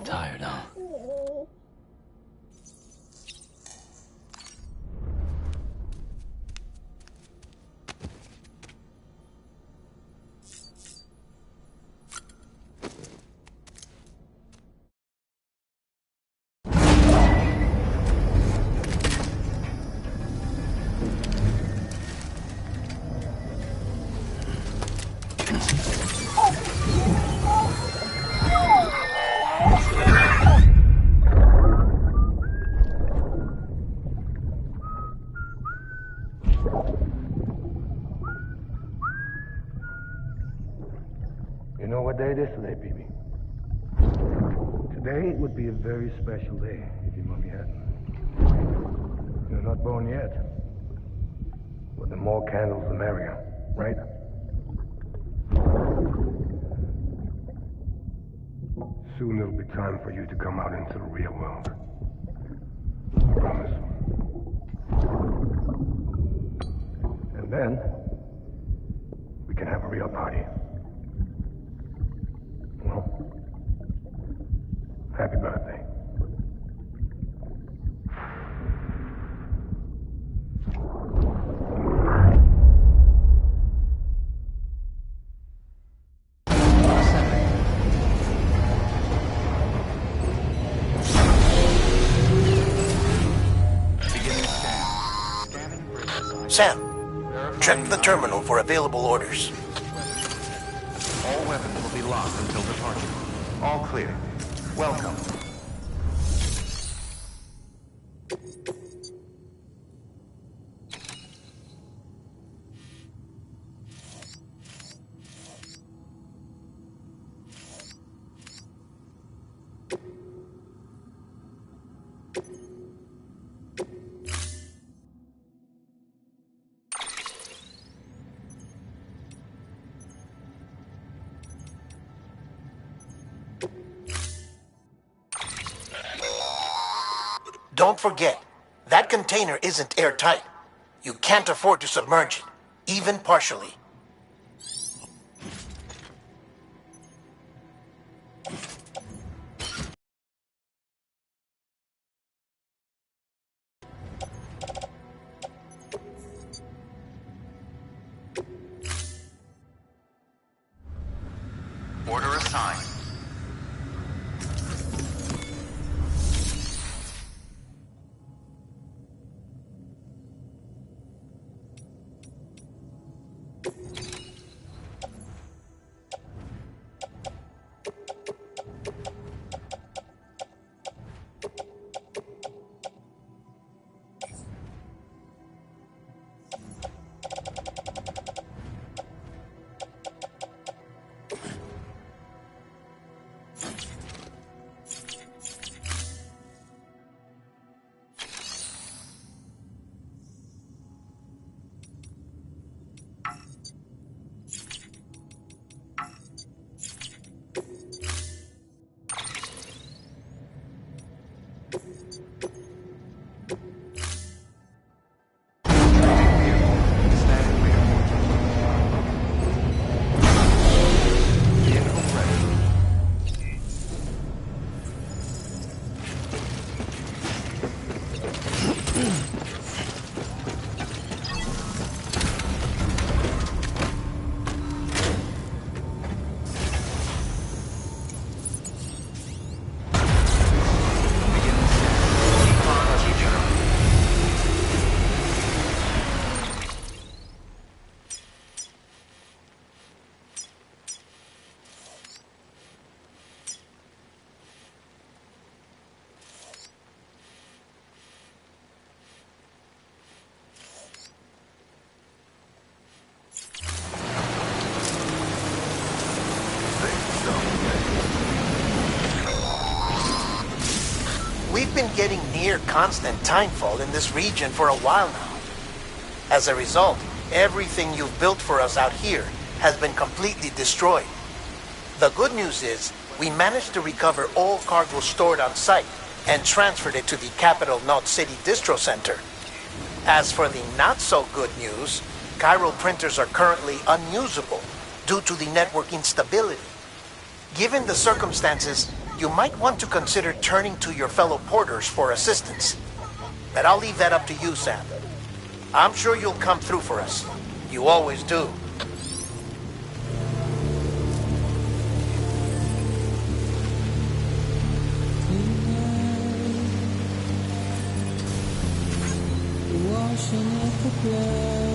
Tired, huh? You know what day it is today, BB? Today would be a very special day if your mommy hadn't. You're not born yet. But the more candles, the merrier, right? Soon it'll be time for you to come out into the real world. I promise. And then, we can have a real party. Well, happy birthday. Sam, check the terminal for available orders. All weapons will be locked until departure. All clear. Welcome. Don't forget, that container isn't airtight. You can't afford to submerge it, even partially. Order assigned. We've been getting near constant timefall in this region for a while now. As a result, Everything you've built for us out here has been completely destroyed. The good news is, we managed to recover all cargo stored on site and transferred it to the Capital Knot City Distro Center. As for the not-so-good news, chiral printers are currently unusable due to the network instability. Given the circumstances, you might want to consider turning to your fellow porters for assistance. But I'll leave that up to you, Sam. I'm sure you'll come through for us. You always do. Washing up the blood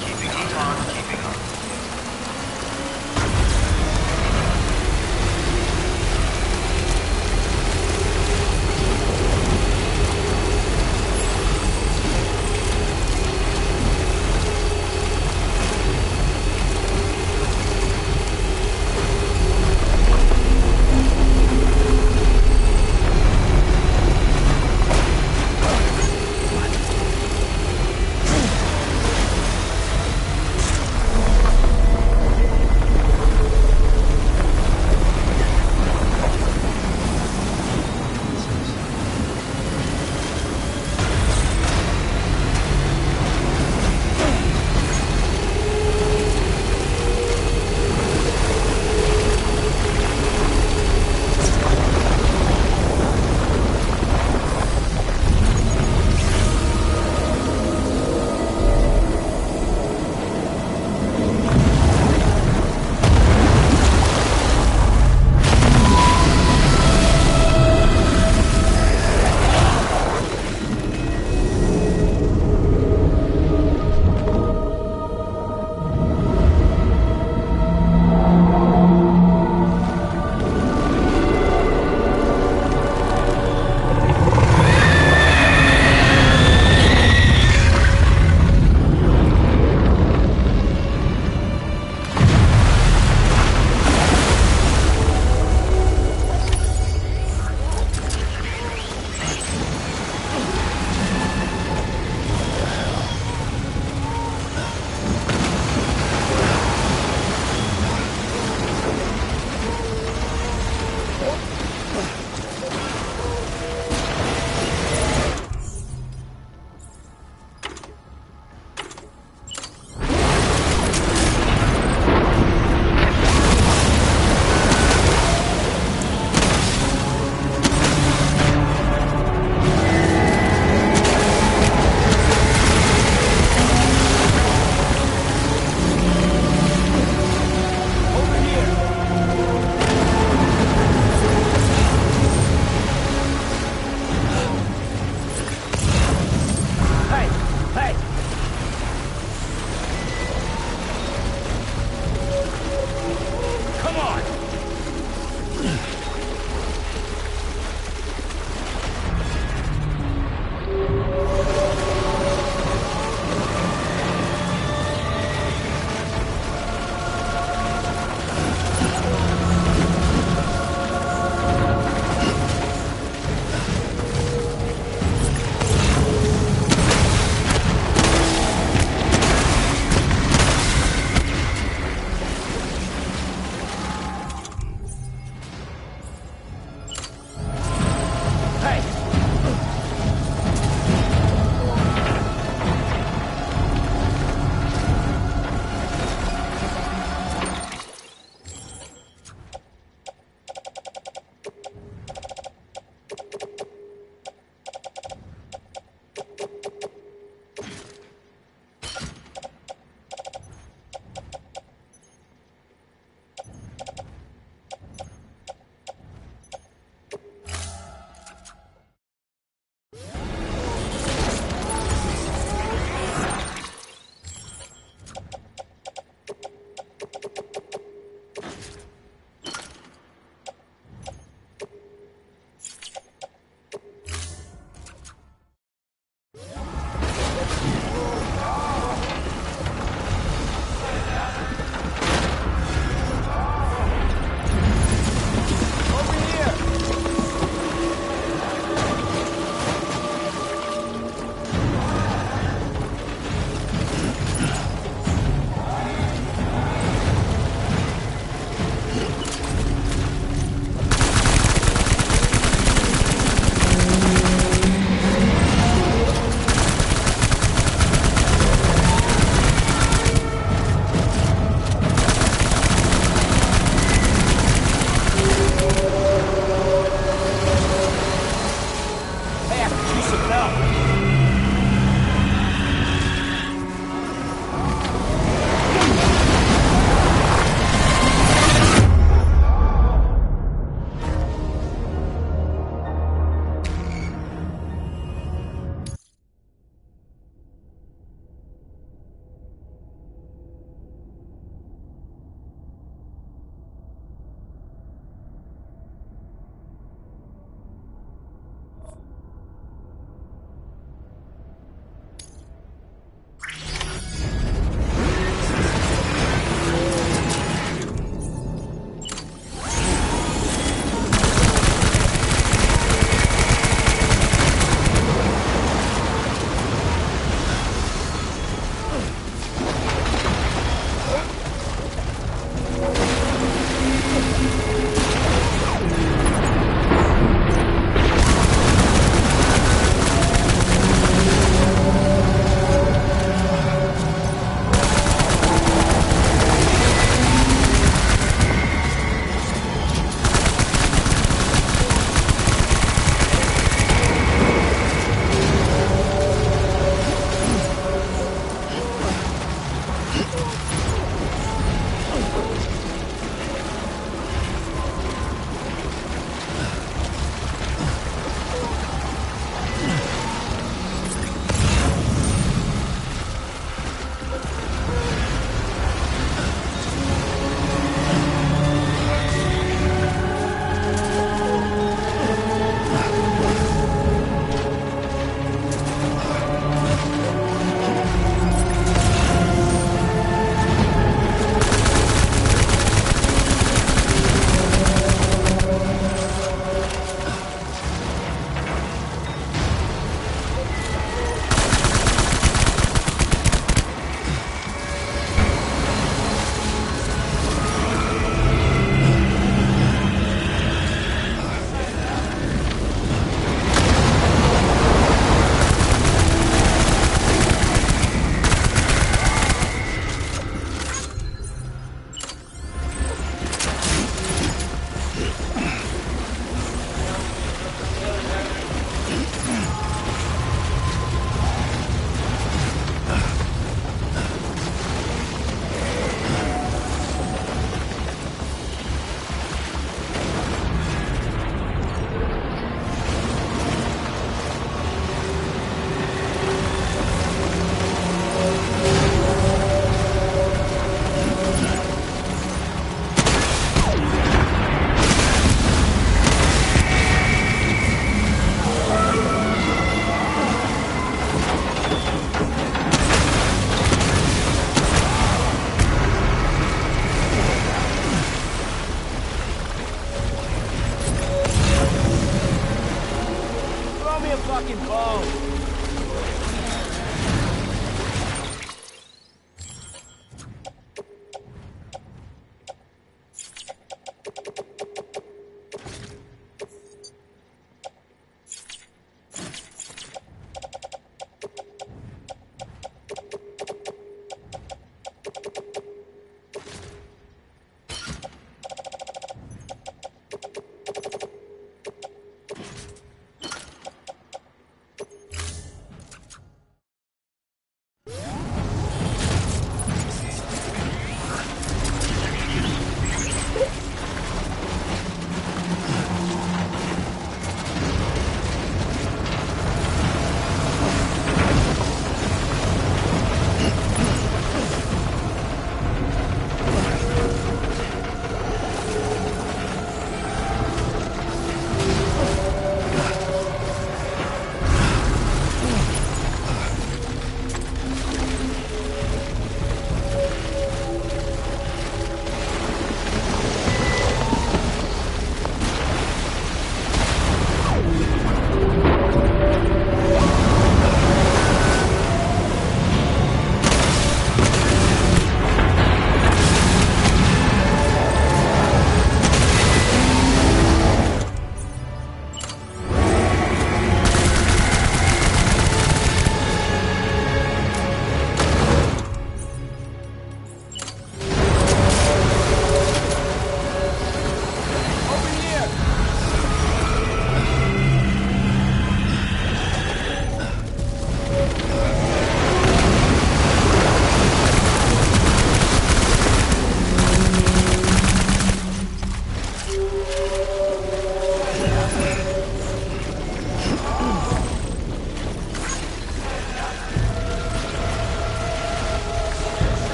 keeping up.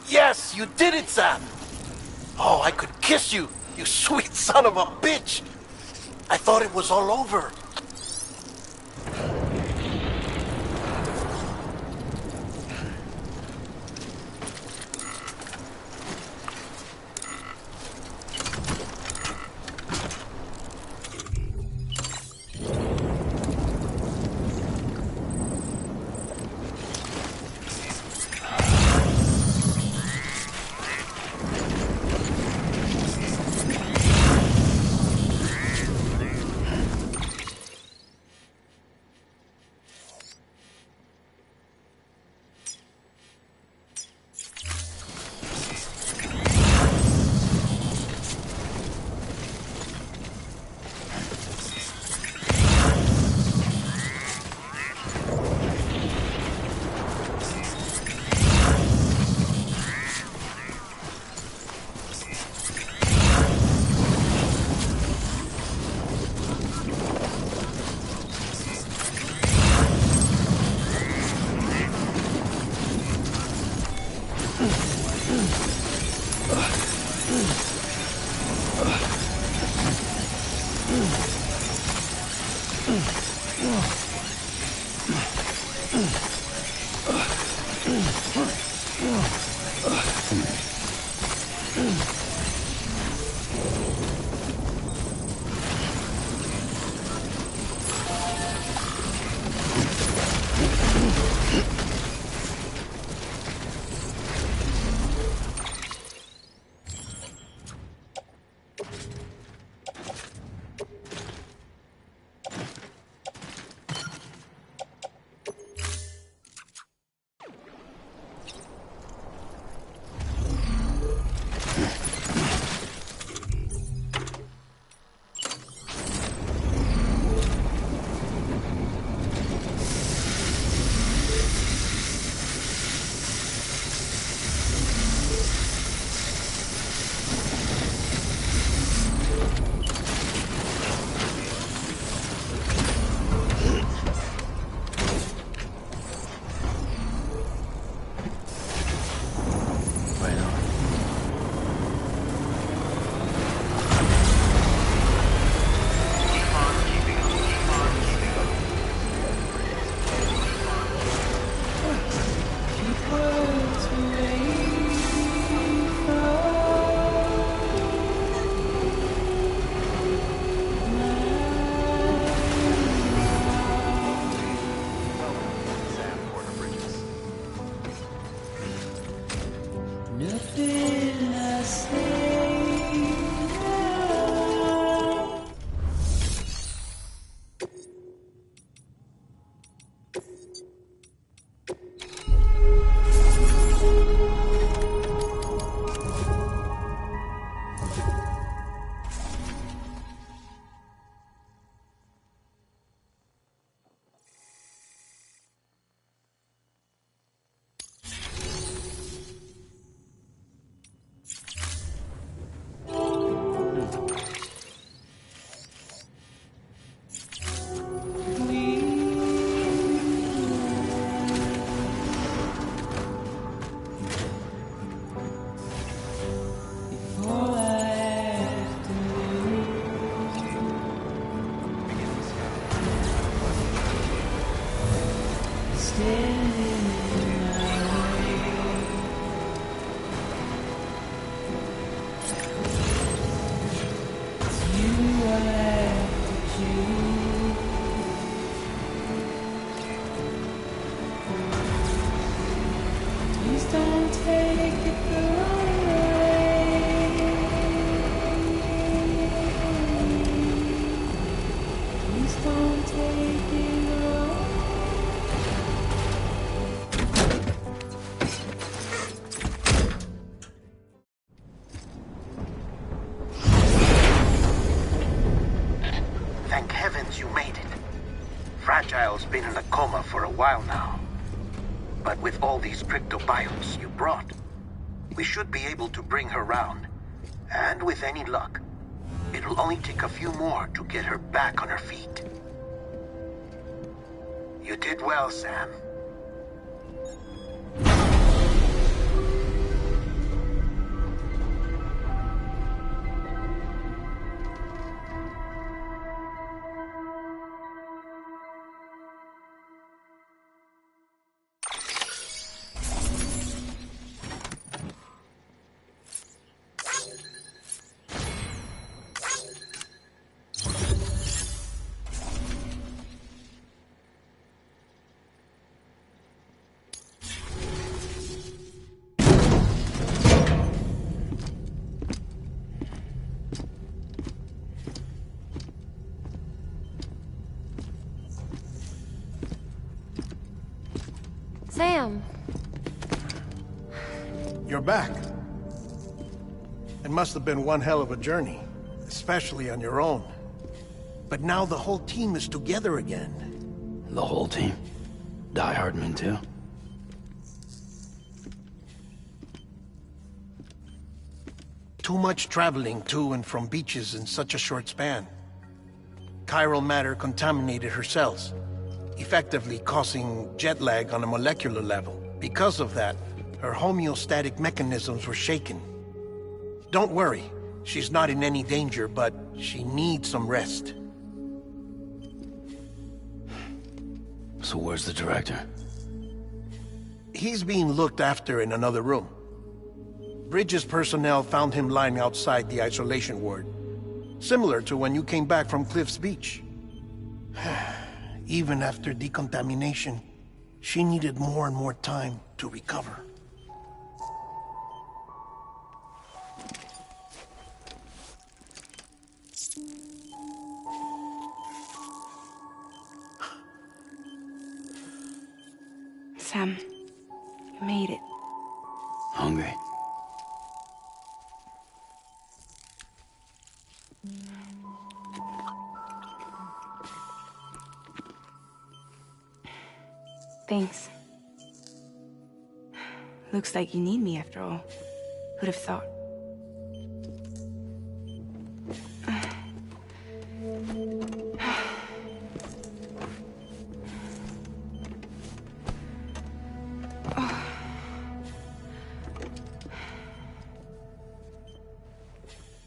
Yes, you did it, Sam! Oh, I could kiss you, you sweet son of a bitch! I thought it was all over. Fragile's been in a coma for a while now. But with all these cryptobiotes you brought, we should be able to bring her round. And with any luck, it'll only take a few more to get her back on her feet. You did well, Sam. Sam! You're back. It must have been one hell of a journey, especially on your own. But now the whole team is together again. The whole team? Die Hardman too? Too much traveling to and from beaches in such a short span. Chiral matter contaminated her cells, effectively causing jet lag on a molecular level. Because of that, her homeostatic mechanisms were shaken. Don't worry, she's not in any danger, but she needs some rest. So where's the director? He's being looked after in another room. Bridges personnel found him lying outside the isolation ward. Similar to when you came back from Cliff's Beach. Even after decontamination, she needed more and more time to recover. Sam, you made it. Hungry? Thanks. Looks like you need me after all. Who'd have thought?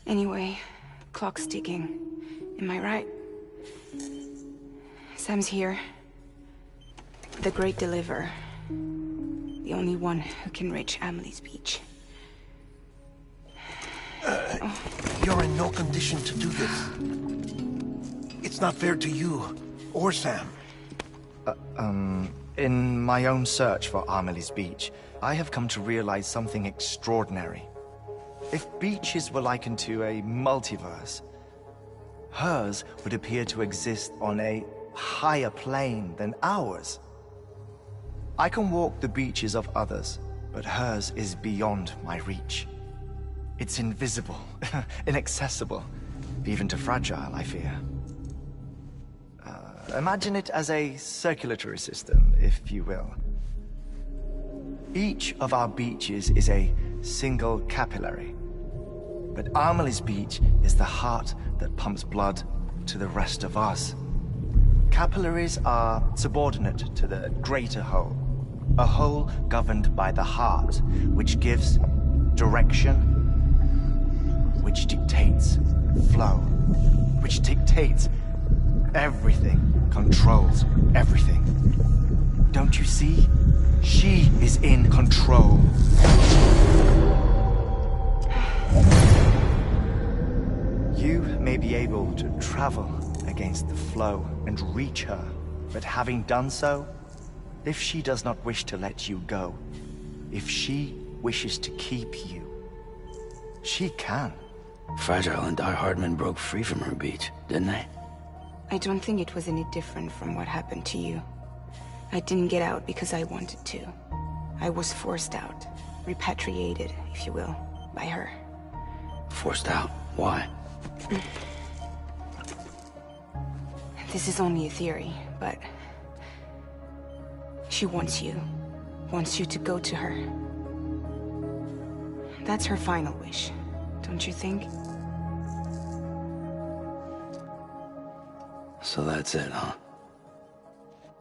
Anyway, clock's ticking. Am I right? Sam's here. The Great Deliverer. The only one who can reach Amelie's Beach. You're in no condition to do this. It's not fair to you, or Sam. In my own search for Amelie's Beach, I have come to realize something extraordinary. If beaches were likened to a multiverse, hers would appear to exist on a higher plane than ours. I can walk the beaches of others, but hers is beyond my reach. It's invisible, inaccessible, even to fragile, I fear. Imagine it as a circulatory system, if you will. Each of our beaches is a single capillary. But Amelie's Beach is the heart that pumps blood to the rest of us. Capillaries are subordinate to the greater whole. A whole governed by the heart, which gives direction, which dictates flow, which dictates everything, controls everything. Don't you see? She is in control. You may be able to travel against the flow and reach her, but having done so, if she does not wish to let you go, if she wishes to keep you, she can. Fragile and Die Hardman broke free from her beach, didn't they? I don't think it was any different from what happened to you. I didn't get out because I wanted to. I was forced out. Repatriated, if you will, by her. Forced out? Why? This is only a theory, but... she wants you to go to her. That's her final wish, don't you think? So that's it, huh?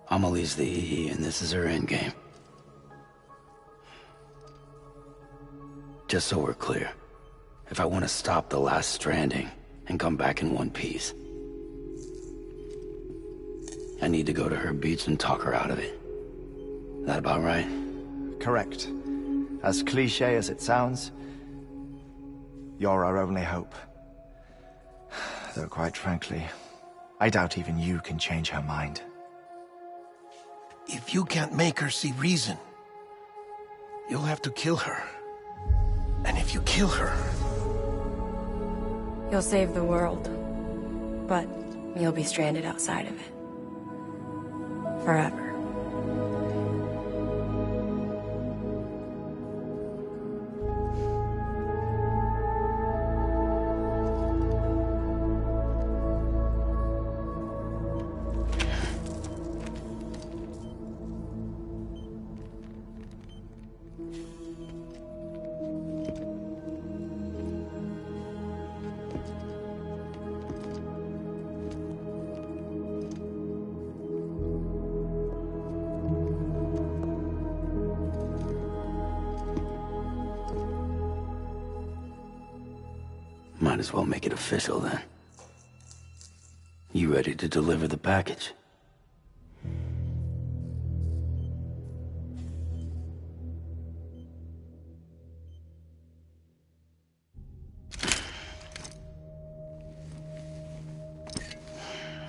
Amelie's the EE and this is her endgame. Just so we're clear, if I want to stop the last stranding and come back in one piece, I need to go to her beach and talk her out of it. That about right? Correct. As cliche as it sounds, you're our only hope. Though quite frankly, I doubt even you can change her mind. If you can't make her see reason, you'll have to kill her. And if you kill her... You'll save the world, but you'll be stranded outside of it. Forever. Might as well make it official then. You ready to deliver the package?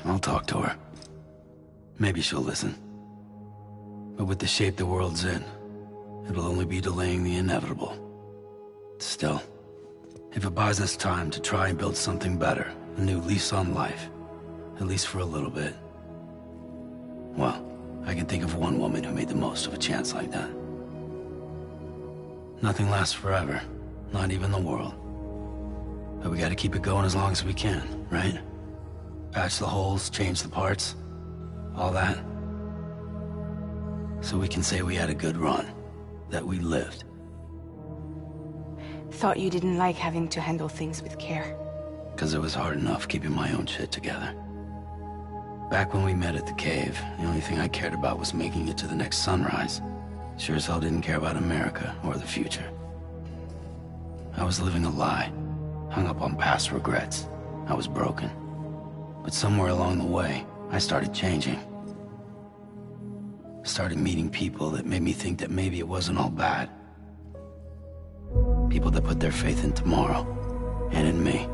I'll talk to her. Maybe she'll listen. But with the shape the world's in, it'll only be delaying the inevitable. Still, if it buys us time to try and build something better, a new lease on life, at least for a little bit, well, I can think of one woman who made the most of a chance like that. Nothing lasts forever, not even the world. But we gotta keep it going as long as we can, right? Patch the holes, change the parts, all that. So we can say we had a good run, that we lived. Thought you didn't like having to handle things with care. 'Cause it was hard enough keeping my own shit together. Back when we met at the cave, the only thing I cared about was making it to the next sunrise. Sure as hell didn't care about America or the future. I was living a lie, hung up on past regrets. I was broken. But somewhere along the way, I started changing. Started meeting people that made me think that maybe it wasn't all bad. People that put their faith in tomorrow, and in me.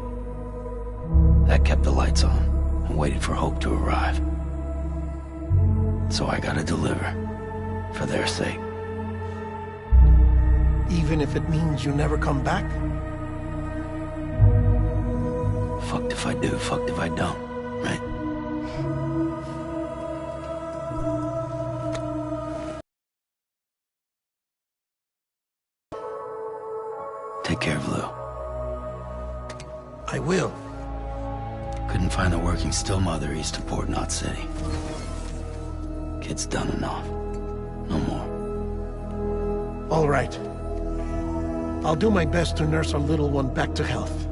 That kept the lights on, and waited for hope to arrive. So I gotta deliver, for their sake. Even if it means you never come back? Fucked if I do, fucked if I don't, right? Take care of Lou. I will. Couldn't find a working still mother east of Port Knot City. Kid's done enough. No more. All right. I'll do my best to nurse our little one back to health.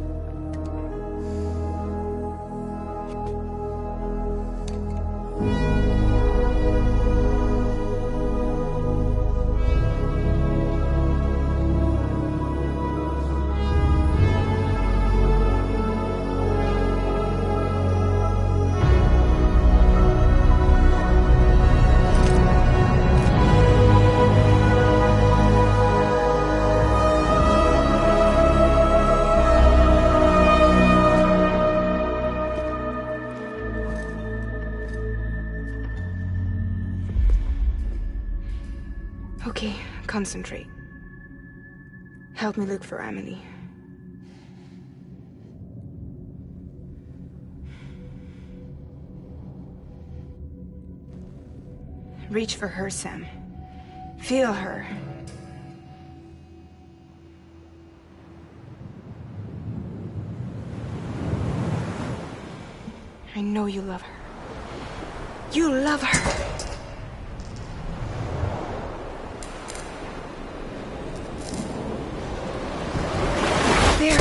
Okay, concentrate. Help me look for Emily. Reach for her, Sam. Feel her. I know you love her. You love her! There.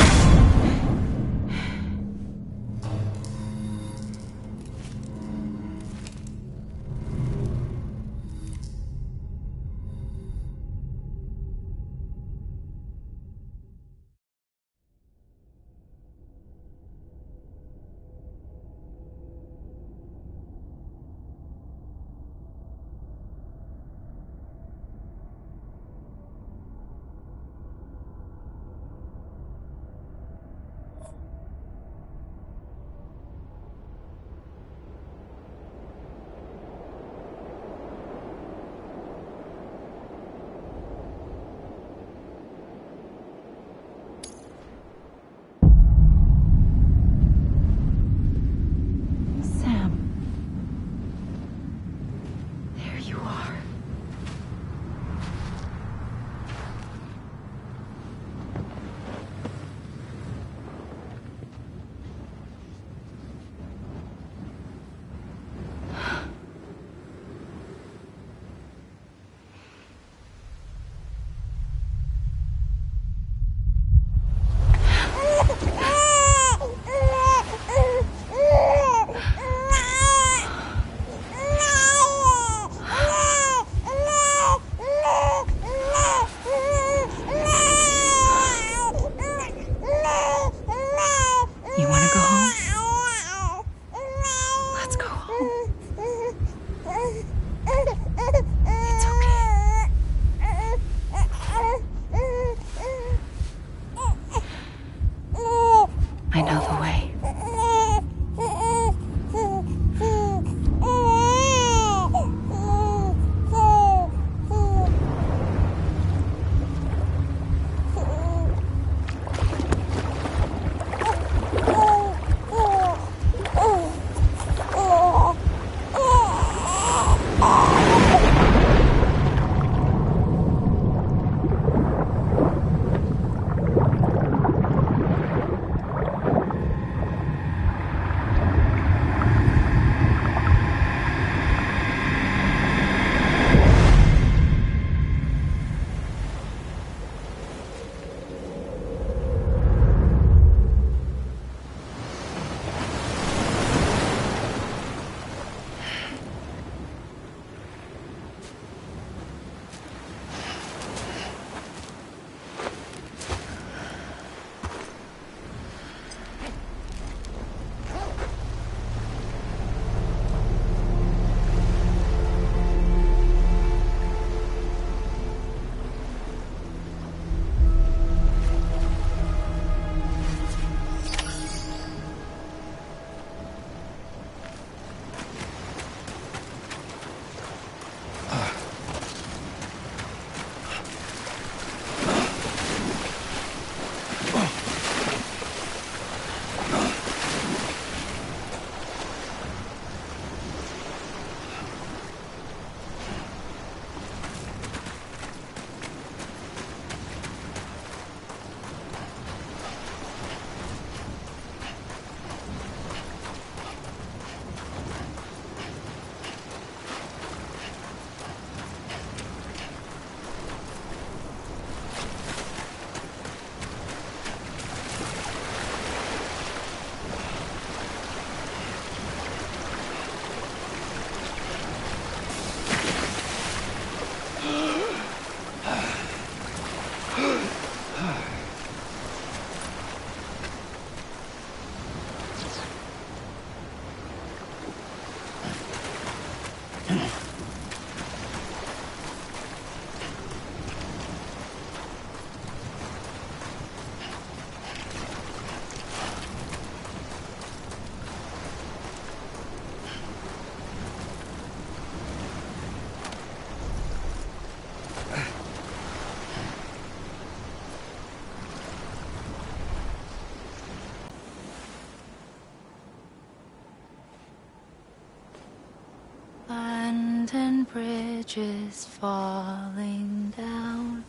bridges falling down,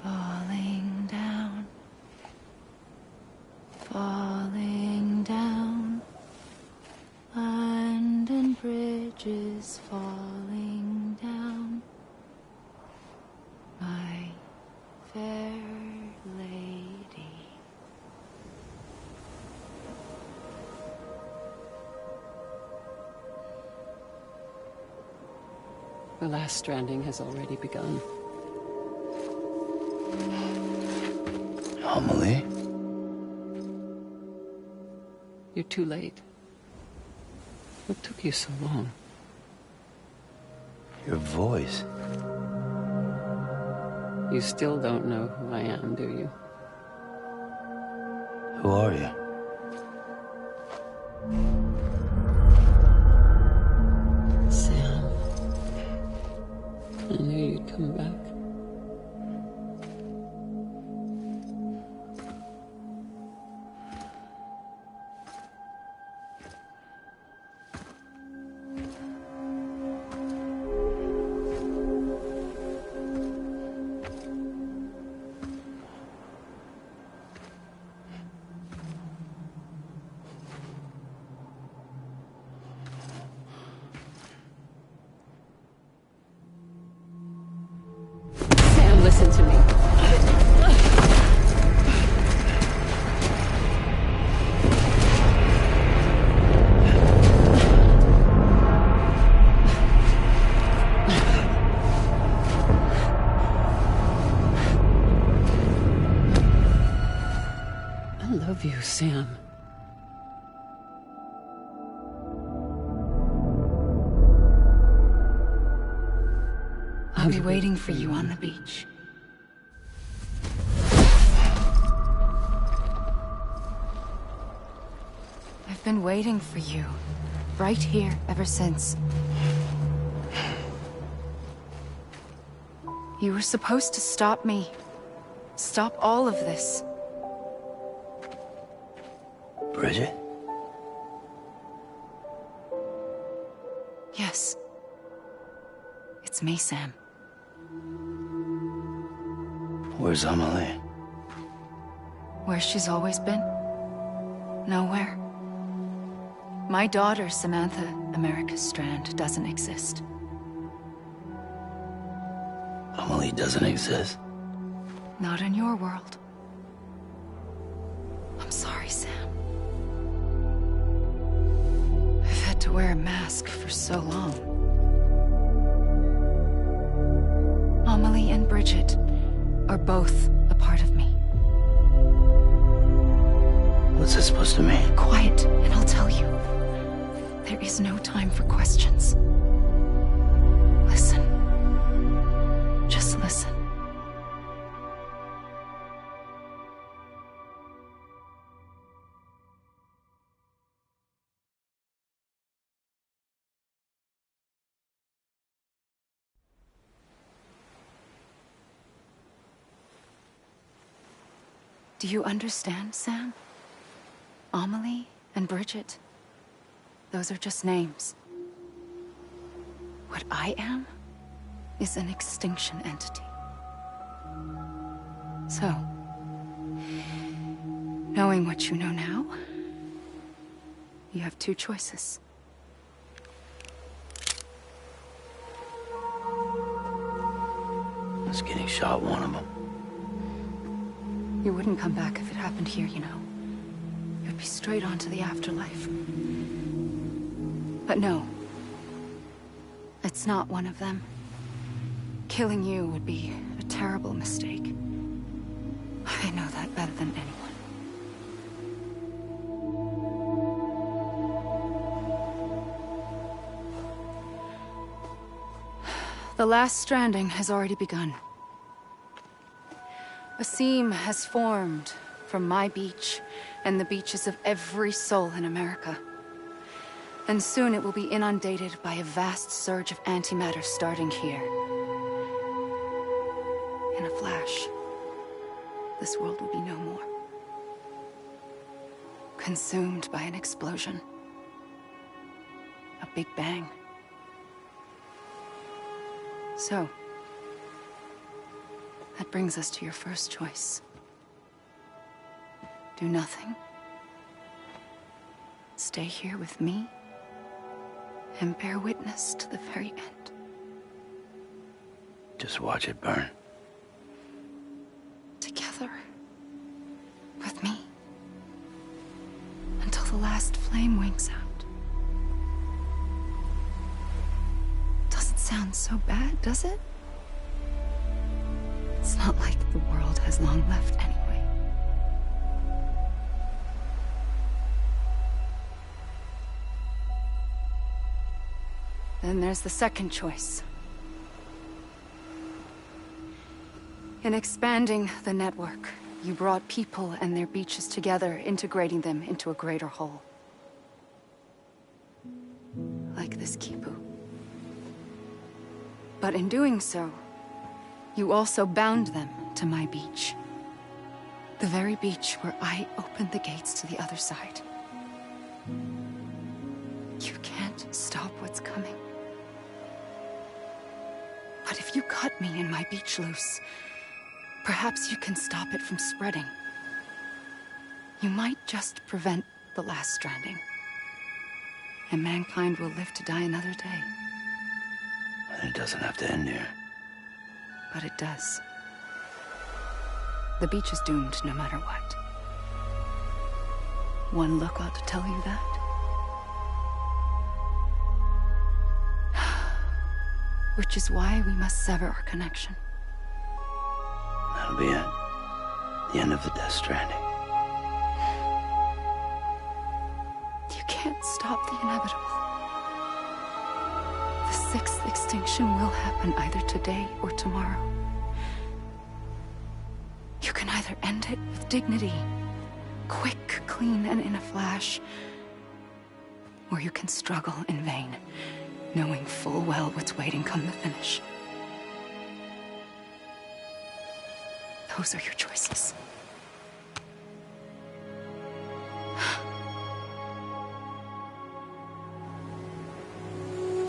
falling down, falling down, London bridges falling down, my fair lady. The last stranding has already begun. Amelie? You're too late. What took you so long? Your voice. You still don't know who I am, do you? Who are you? Sam. I knew you'd come back. Listen to me. I love you, Sam. I'll be waiting for you on the beach. I've been waiting for you, right here, ever since. You were supposed to stop me. Stop all of this. Bridget? Yes. It's me, Sam. Where's Amelie? Where she's always been. Nowhere. My daughter, Samantha America Strand, doesn't exist. Amelie doesn't exist? Not in your world. I'm sorry, Sam. I've had to wear a mask for so long. Amelie and Bridget are both a part of me. What's this supposed to mean? Quiet, and I'll tell you. There is no time for questions. Listen. Just listen. Do you understand, Sam? Amelie and Bridget, those are just names. What I am is an extinction entity. So, knowing what you know now, you have two choices. Was getting shot one of them? You wouldn't come back if it happened here, you know. You'd be straight on to the afterlife. But no. It's not one of them. Killing you would be a terrible mistake. I know that better than anyone. The last stranding has already begun. A seam has formed from my beach and the beaches of every soul in America. And soon it will be inundated by a vast surge of antimatter starting here. In a flash, this world will be no more. Consumed by an explosion. A big bang. So, that brings us to your first choice. Do nothing. Stay here with me and bear witness to the very end. Just watch it burn. Together. With me. Until the last flame winks out. Doesn't sound so bad, does it? It's not like the world has long left anyway. Then there's the second choice. In expanding the network, you brought people and their beaches together, integrating them into a greater whole. Like this Kipu. But in doing so, you also bound them to my beach. The very beach where I opened the gates to the other side. You can't stop what's coming. But if you cut me and my beach loose, perhaps you can stop it from spreading. You might just prevent the last stranding. And mankind will live to die another day. And it doesn't have to end here. But it does. The beach is doomed no matter what. One look ought to tell you that. Which is why we must sever our connection. That'll be it. The end of the Death Stranding. You can't stop the inevitable. The sixth extinction will happen either today or tomorrow. You can either end it with dignity, quick, clean, and in a flash, or you can struggle in vain, knowing full well what's waiting come the finish. Those are your choices.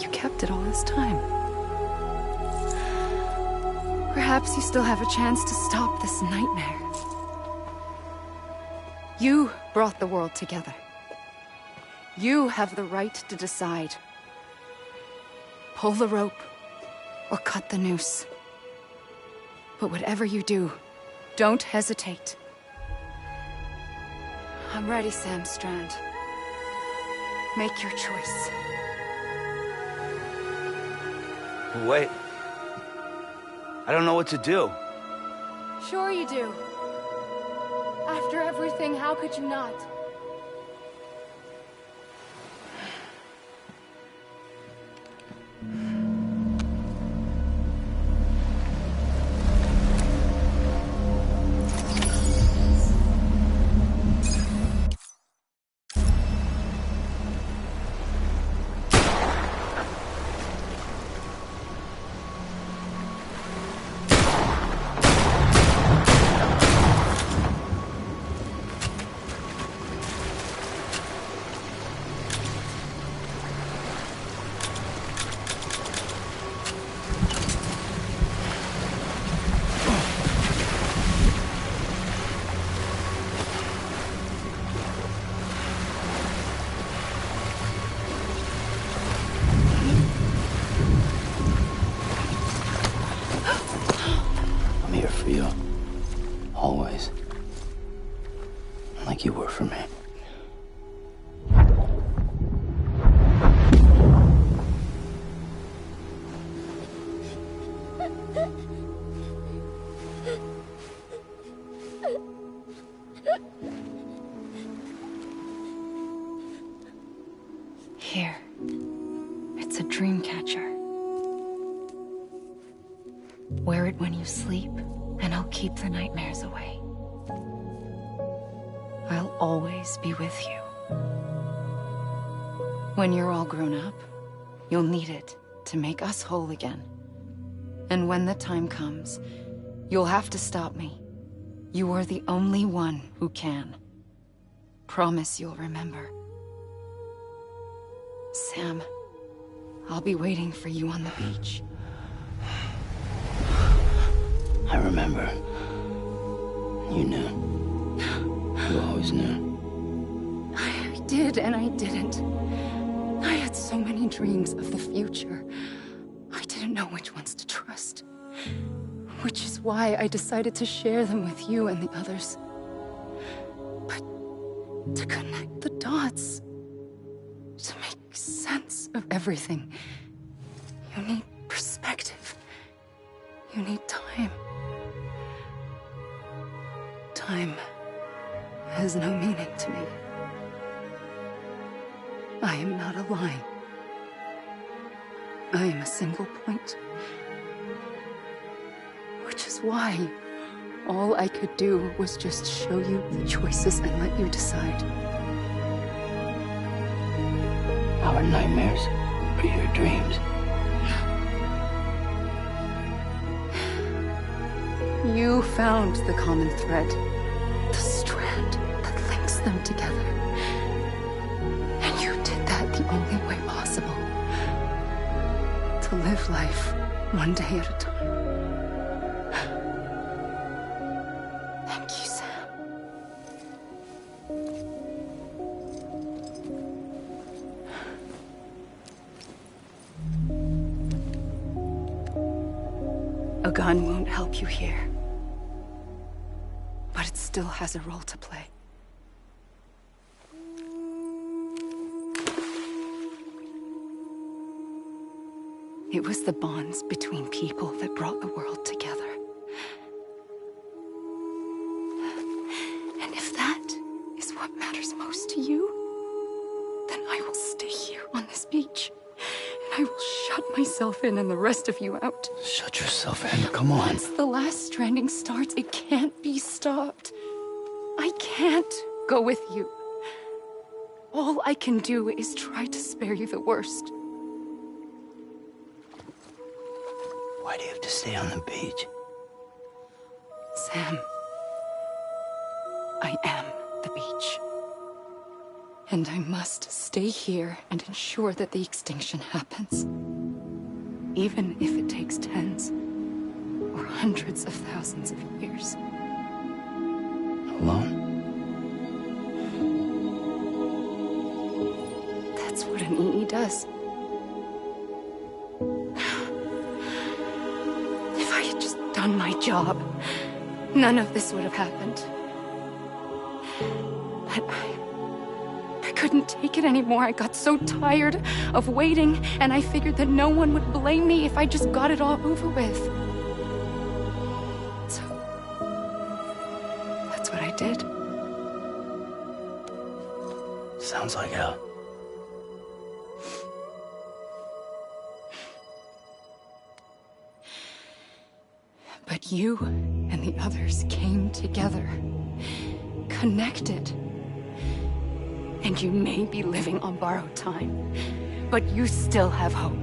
You kept it all this time. Perhaps you still have a chance to stop this nightmare. You brought the world together. You have the right to decide. Pull the rope, or cut the noose. But whatever you do, don't hesitate. I'm ready, Sam Strand. Make your choice. Wait. I don't know what to do. Sure you do. After everything, how could you not? For you. Always. Like you were for me. Here. It's a dream catcher. Wear it when you sleep, and I'll keep the nightmares away. I'll always be with you. When you're all grown up, you'll need it to make us whole again. And when the time comes, you'll have to stop me. You are the only one who can. Promise you'll remember. Sam, I'll be waiting for you on the beach. remember. You knew. You always knew. I did and I didn't. I had so many dreams of the future. I didn't know which ones to trust. Which is why I decided to share them with you and the others. But to connect the dots, to make sense of everything, you need perspective. You need time. Time has no meaning to me. I am not a line. I am a single point. Which is why all I could do was just show you the choices and let you decide. Our nightmares are your dreams. You found the common thread, the strand that links them together. And you did that the only way possible. To live life one day at a time. Thank you, Sam. A gun won't help you here. But it still has a role to play. It was the bonds between people that brought the world together. And if that is what matters most to you, then I will stay here on this beach. And I will shut myself in and the rest of you out. Shut yourself in, come on. Once the last stranding starts, it can't be stopped. I can't go with you. All I can do is try to spare you the worst. Why do you have to stay on the beach? Sam, I am the beach. And I must stay here and ensure that the extinction happens. Even if it takes tens or hundreds of thousands of years. Alone? That's what an EE does. If I had just done my job, none of this would have happened. But I couldn't take it anymore. I got so tired of waiting, and I figured that no one would blame me if I just got it all over with. So, that's what I did. Sounds like hell. But you and the others came together, connected. And you may be living on borrowed time, but you still have hope.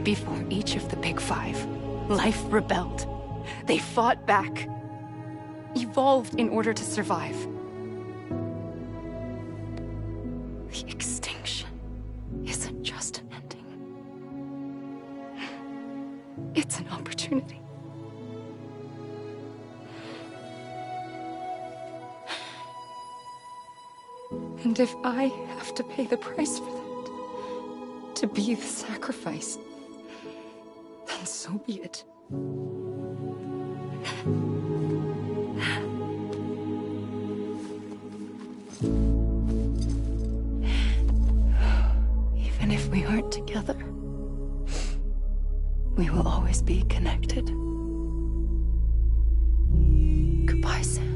Before each of the Big Five, life rebelled. They fought back, evolved in order to survive. The extinction isn't just an ending. It's an opportunity. And if I have to pay the price for that, to be the sacrifice, then so be it. Even if we aren't together, we will always be connected. Goodbye, Sam.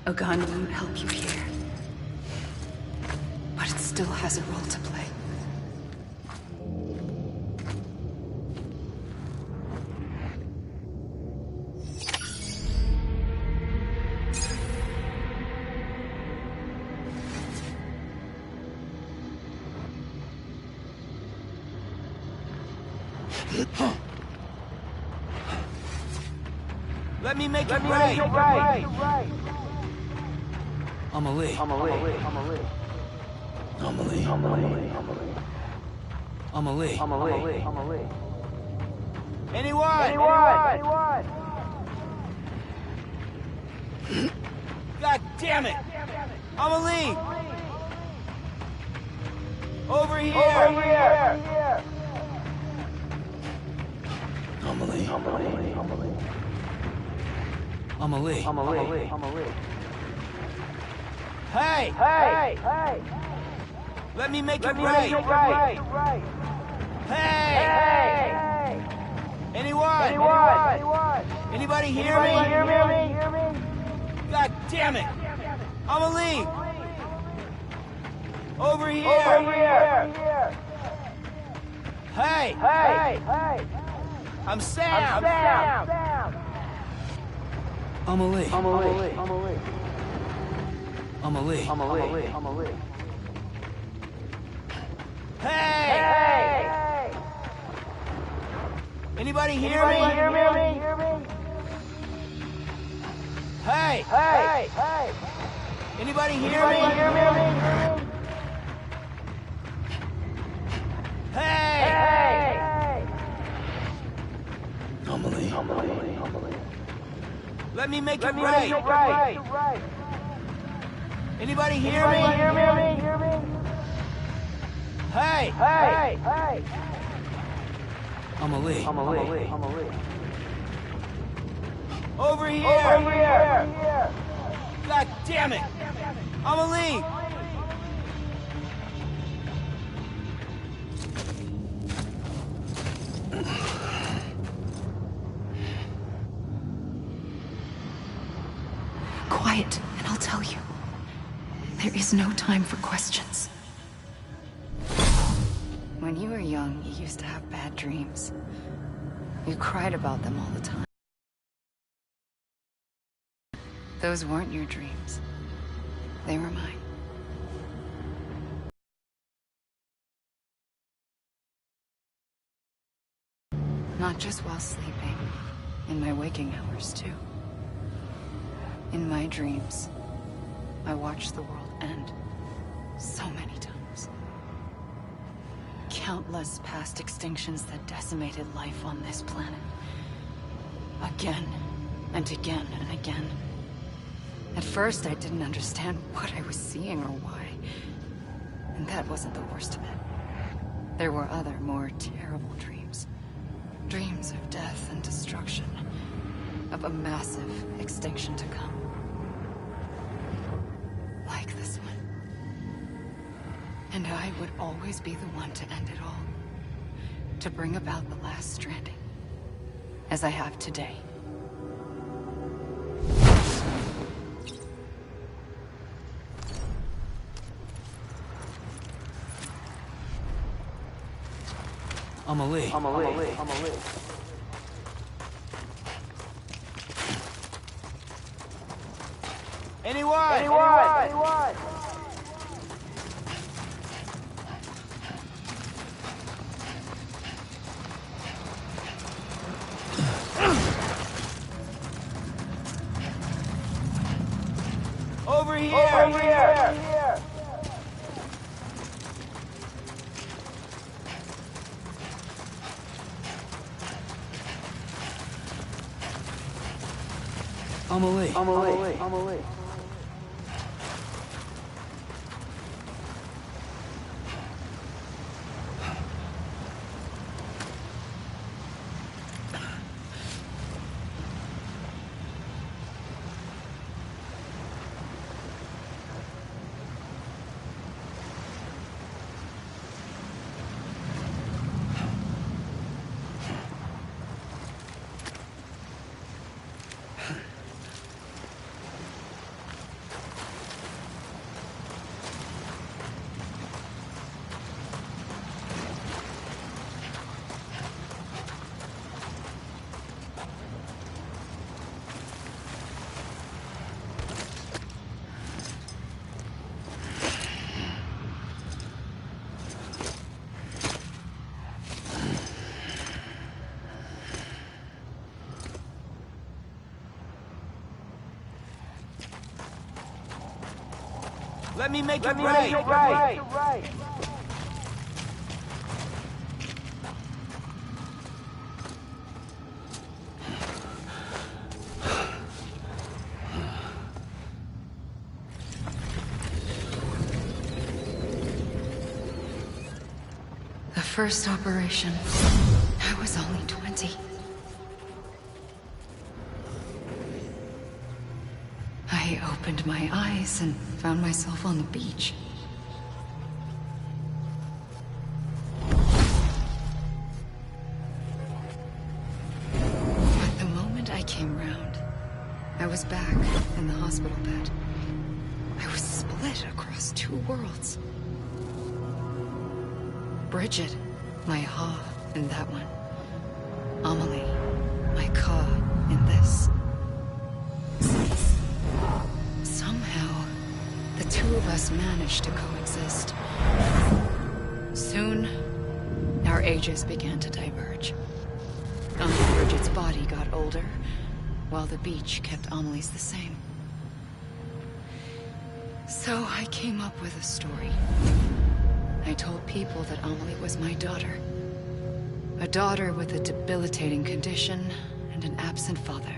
A gun won't help you here. But it still has a role to play. Let me make it right. Amelie. Anyone? God damn it! Amelie! Over here! Amelie. Hey! Let me make it right! Hey! Anyone? Anybody hear me? God damn it! Amelie! Over here! Hey! I'm Sam! Amelie. Hey! Anybody hear me? Hey! Anybody hear me? Hey! Amelie. Let me make it right! Anybody hear me? Hey! Amelie. Over here! God damn it! Amelie! Quiet, and I'll tell you. There is no time for questions. When you were young, you used to have bad dreams. You cried about them all the time. Those weren't your dreams. They were mine. Not just while sleeping, in my waking hours too. In my dreams, I watched the world end so many times. Countless past extinctions that decimated life on this planet. Again, and again, and again. At first, I didn't understand what I was seeing or why. And that wasn't the worst of it. There were other, more terrible dreams. Dreams of death and destruction. Of a massive extinction to come. Like this one. And I would always be the one to end it all. To bring about the last stranding. As I have today. Amelie. Anyone? Over here! Amelie. Let me make it right. The first operation, I was only 20. I opened my eyes and found myself on the beach. But the moment I came round, I was back in the hospital bed. I was split across two worlds. Bridget, my Ha in that one. Amelie, my Ka in this. Somehow, the two of us managed to coexist. Soon, our ages began to diverge. Bridget's body got older, while the beach kept Amelie's the same. So I came up with a story. I told people that Amelie was my daughter. A daughter with a debilitating condition and an absent father.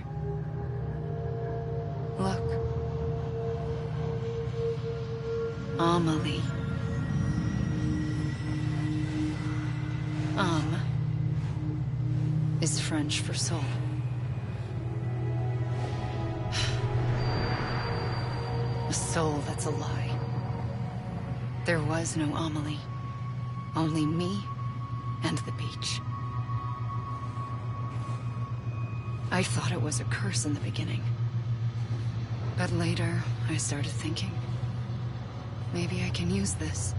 Look. Amelie. Is French for soul. A soul that's a lie. There was no Amelie. Only me and the beach. I thought it was a curse in the beginning. But later, I started thinking, maybe I can use this.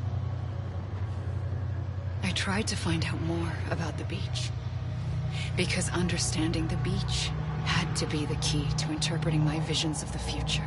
I tried to find out more about the beach. Because understanding the beach had to be the key to interpreting my visions of the future.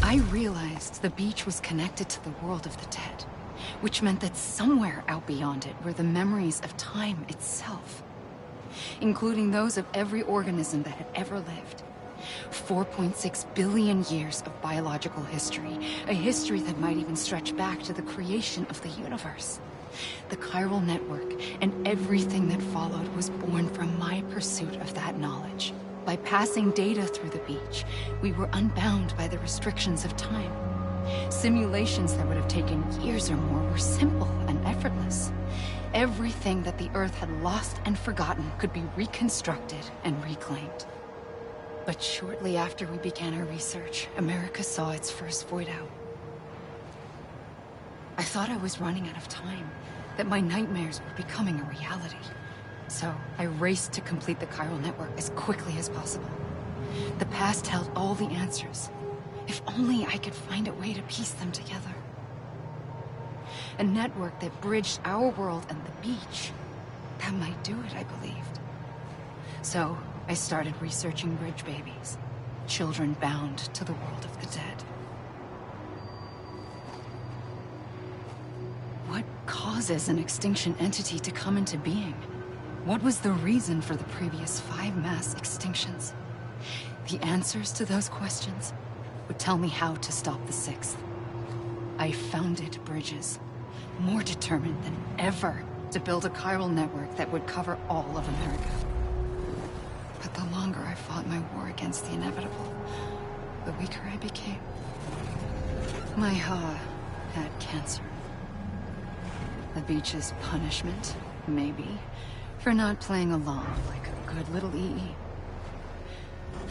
I realized the beach was connected to the world of the dead, which meant that somewhere out beyond it were the memories of time itself, including those of every organism that had ever lived. 4.6 billion years of biological history, a history that might even stretch back to the creation of the universe. The chiral network and everything that followed was born from my pursuit of that knowledge. By passing data through the beach, we were unbound by the restrictions of time. Simulations that would have taken years or more were simple and effortless. everything that the Earth had lost and forgotten could be reconstructed and reclaimed. But shortly after we began our research, America saw its first void out. I thought I was running out of time, that my nightmares were becoming a reality. So I raced to complete the chiral network as quickly as possible. The past held all the answers. If only I could find a way to piece them together. A network that bridged our world and the beach. That might do it, I believed. So I started researching bridge babies. Children bound to the world of the dead. What causes an extinction entity to come into being? What was the reason for the previous 5 mass extinctions? The answers to those questions would tell me how to stop the 6th. I founded bridges, more determined than ever to build a chiral network that would cover all of America. But the longer I fought my war against the inevitable, the weaker I became. My Ha had cancer. The beach's punishment, maybe, for not playing along like a good little EE.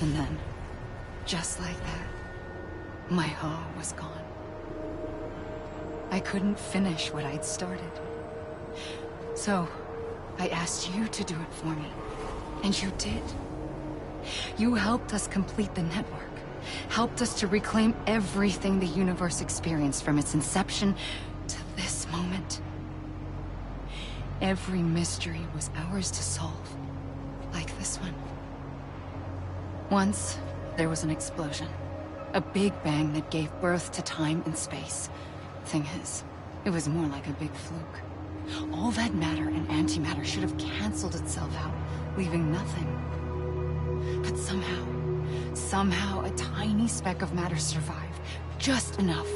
And then, just like that, my Ha was gone. I couldn't finish what I'd started. So, I asked you to do it for me. And you did. You helped us complete the network. Helped us to reclaim everything the universe experienced from its inception to this moment. Every mystery was ours to solve. Like this one. Once, there was an explosion. A big bang that gave birth to time and space. Thing is, it was more like a big fluke. All that matter and antimatter should have canceled itself out, leaving nothing. But somehow a tiny speck of matter survived. Just enough.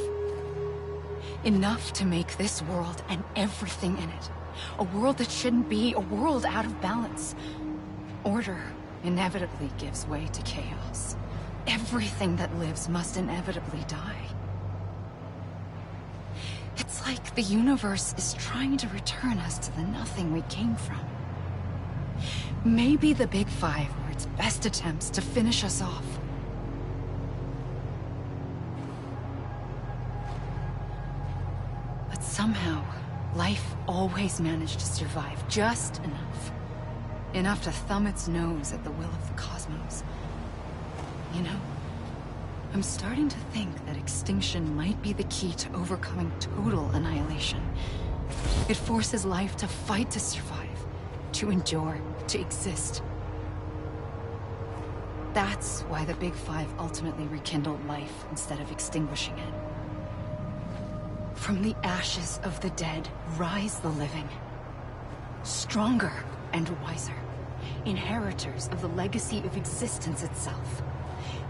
Enough to make this world and everything in it. A world that shouldn't be, a world out of balance. Order inevitably gives way to chaos. Everything that lives must inevitably die. It's like the universe is trying to return us to the nothing we came from. Maybe the Big Five were its best attempts to finish us off. But somehow, life always managed to survive just enough. Enough to thumb its nose at the will of the cosmos. You know, I'm starting to think that extinction might be the key to overcoming total annihilation. It forces life to fight to survive, to endure, to exist. That's why the Big Five ultimately rekindled life instead of extinguishing it. From the ashes of the dead rise the living. Stronger and wiser. Inheritors of the legacy of existence itself.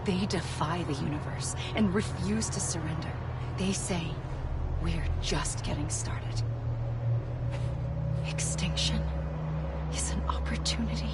They defy the universe and refuse to surrender. They say, we're just getting started. Extinction is an opportunity.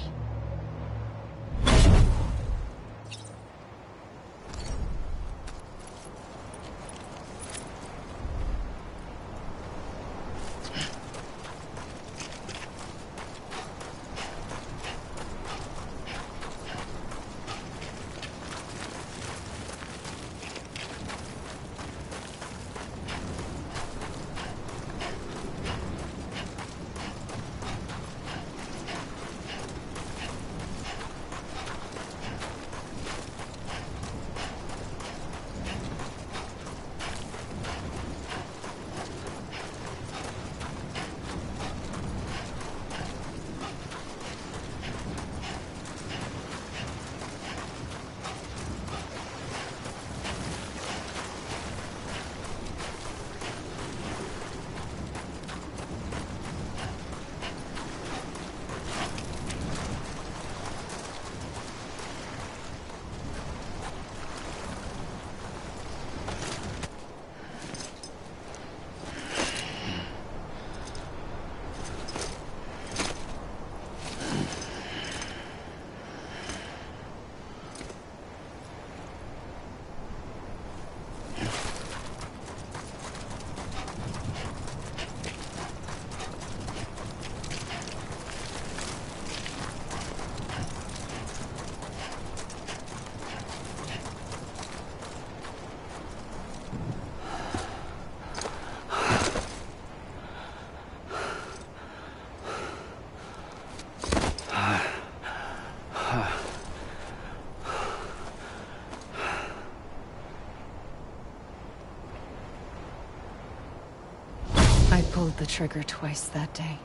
pulled the trigger twice that day.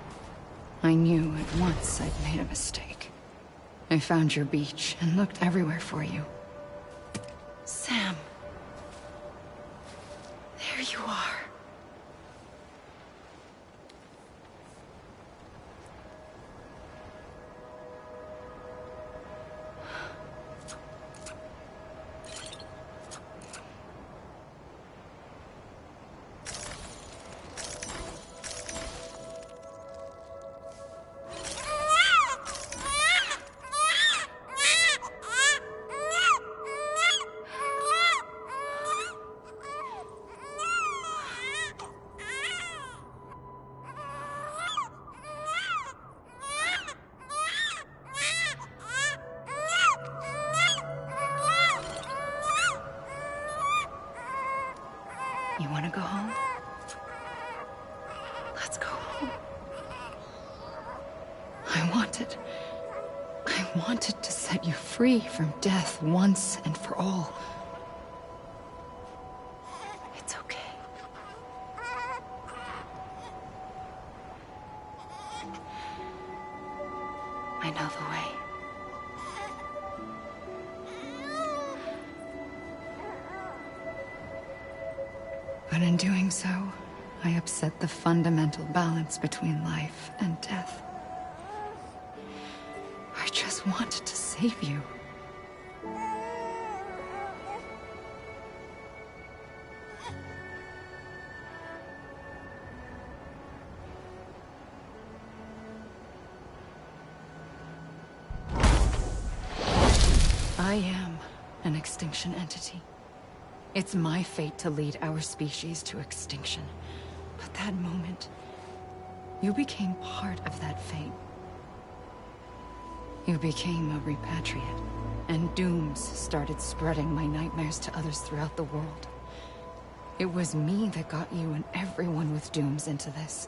I knew at once I'd made a mistake. I found your beach and looked everywhere for you. Sam. There you are. You want to go home? Let's go home. I wanted to set you free from death once and for all. It's okay. I know the way. But in doing so, I upset the fundamental balance between life and death. I just wanted to save you. I am an extinction entity. It's my fate to lead our species to extinction. But that moment, you became part of that fate. You became a repatriate, and dooms started spreading my nightmares to others throughout the world. It was me that got you and everyone with dooms into this.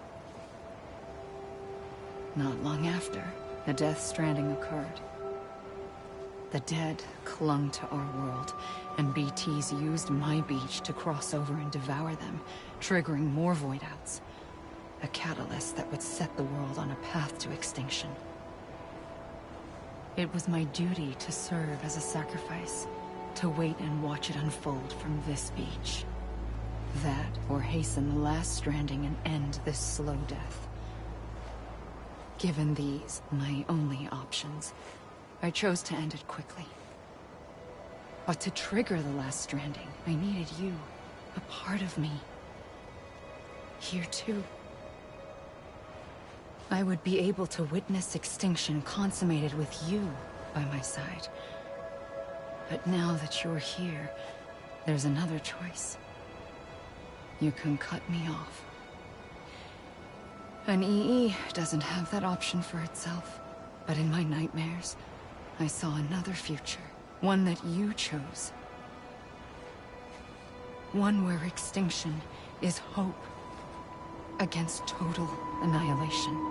Not long after, the Death Stranding occurred. The dead clung to our world, and BTs used my beach to cross over and devour them, triggering more void-outs. A catalyst that would set the world on a path to extinction. It was my duty to serve as a sacrifice, to wait and watch it unfold from this beach. That, or hasten the last stranding and end this slow death. Given these, my only options, I chose to end it quickly. But to trigger the last stranding, I needed you, a part of me. Here too. I would be able to witness extinction consummated with you by my side. But now that you're here, there's another choice. You can cut me off. An EE doesn't have that option for itself. But in my nightmares, I saw another future. One that you chose. One where extinction is hope against total annihilation.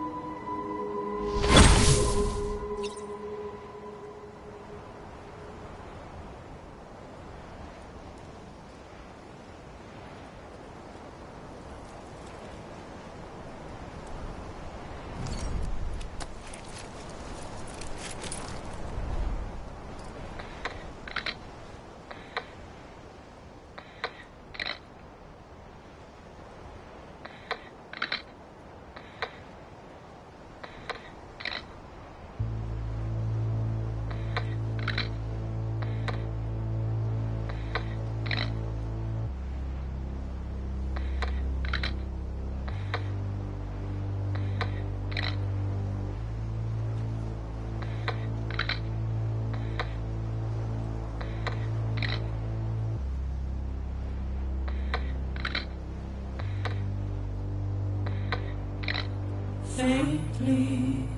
Faintly,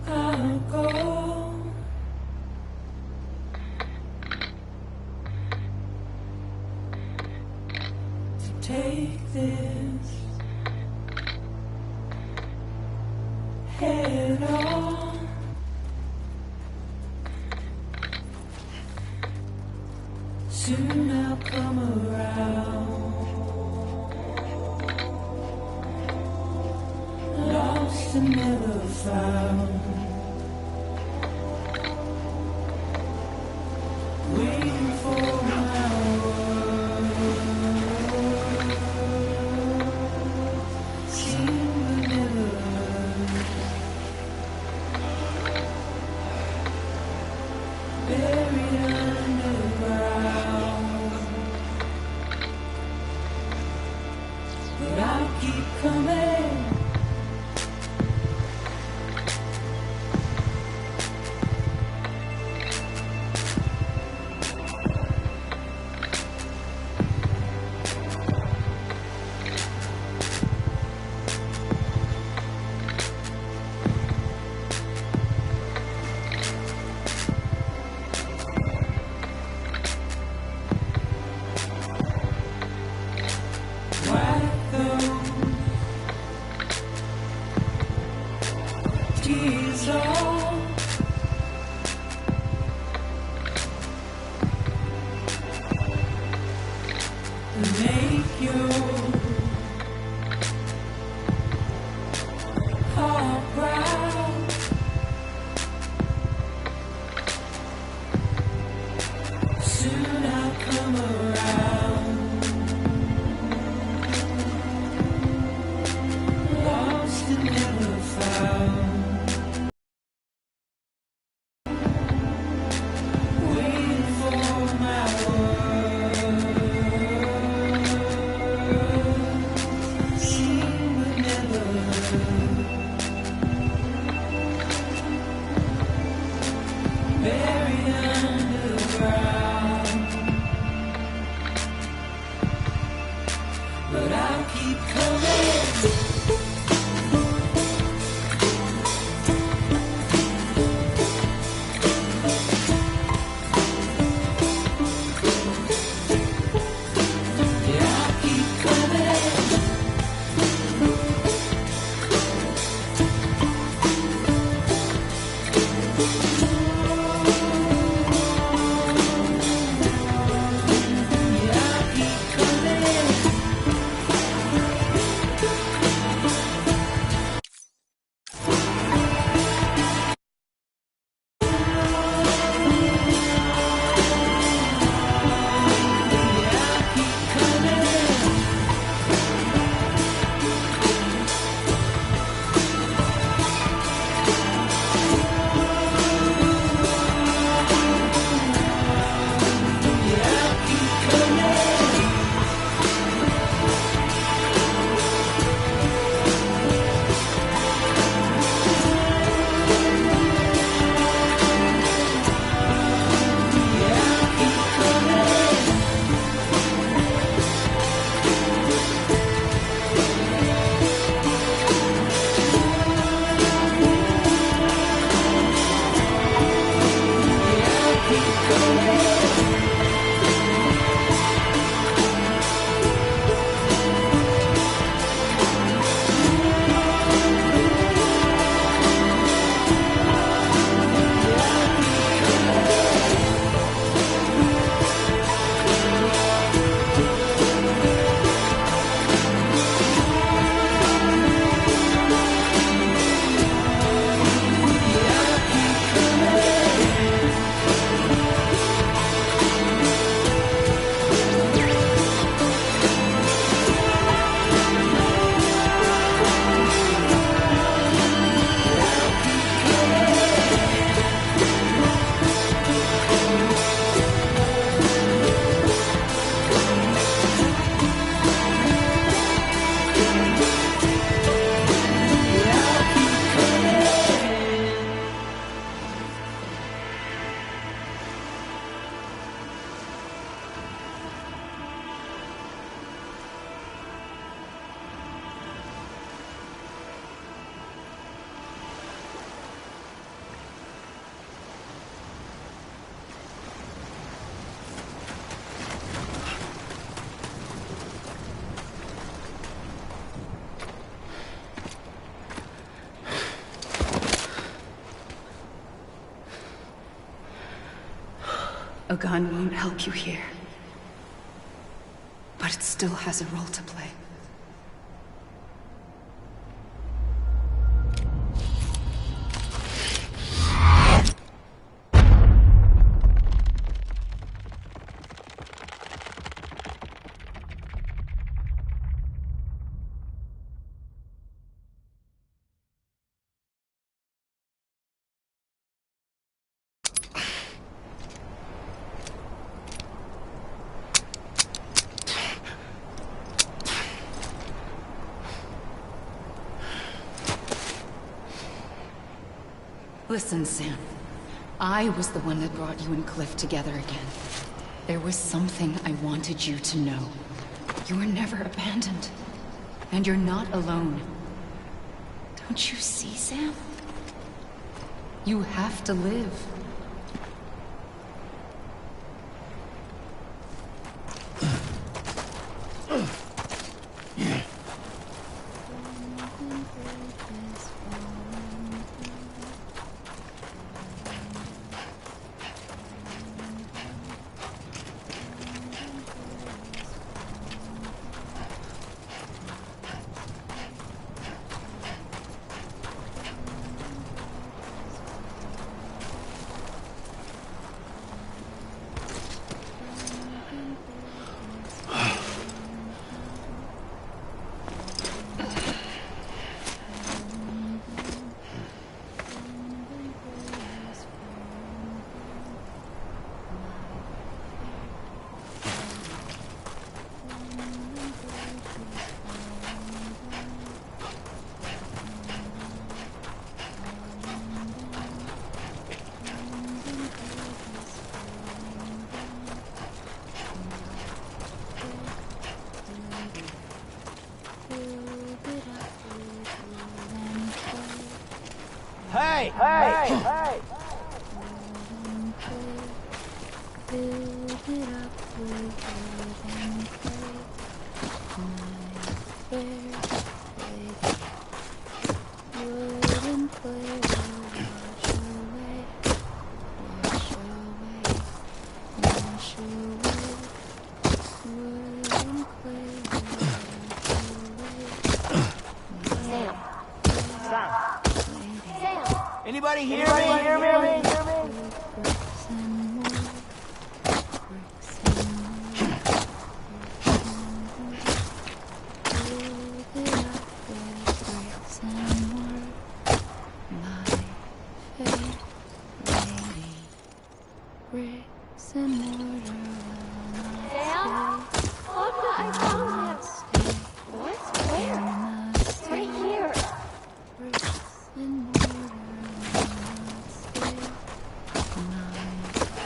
I'll go. To take this head on. Soon I'll come around. Lost and never found. Waiting for my world. Seen but never heard. Buried underground. But I'll keep coming. Tears all make your heart proud. Soon I'll come around. Lost and never found. Buried underground, but I'll keep coming. A gun won't help you here. But it still has a role to play. Listen, Sam. I was the one that brought you and Cliff together again. There was something I wanted you to know. You were never abandoned. And you're not alone. Don't you see, Sam? You have to live. Hey! Hey! Hey! Anybody hear me?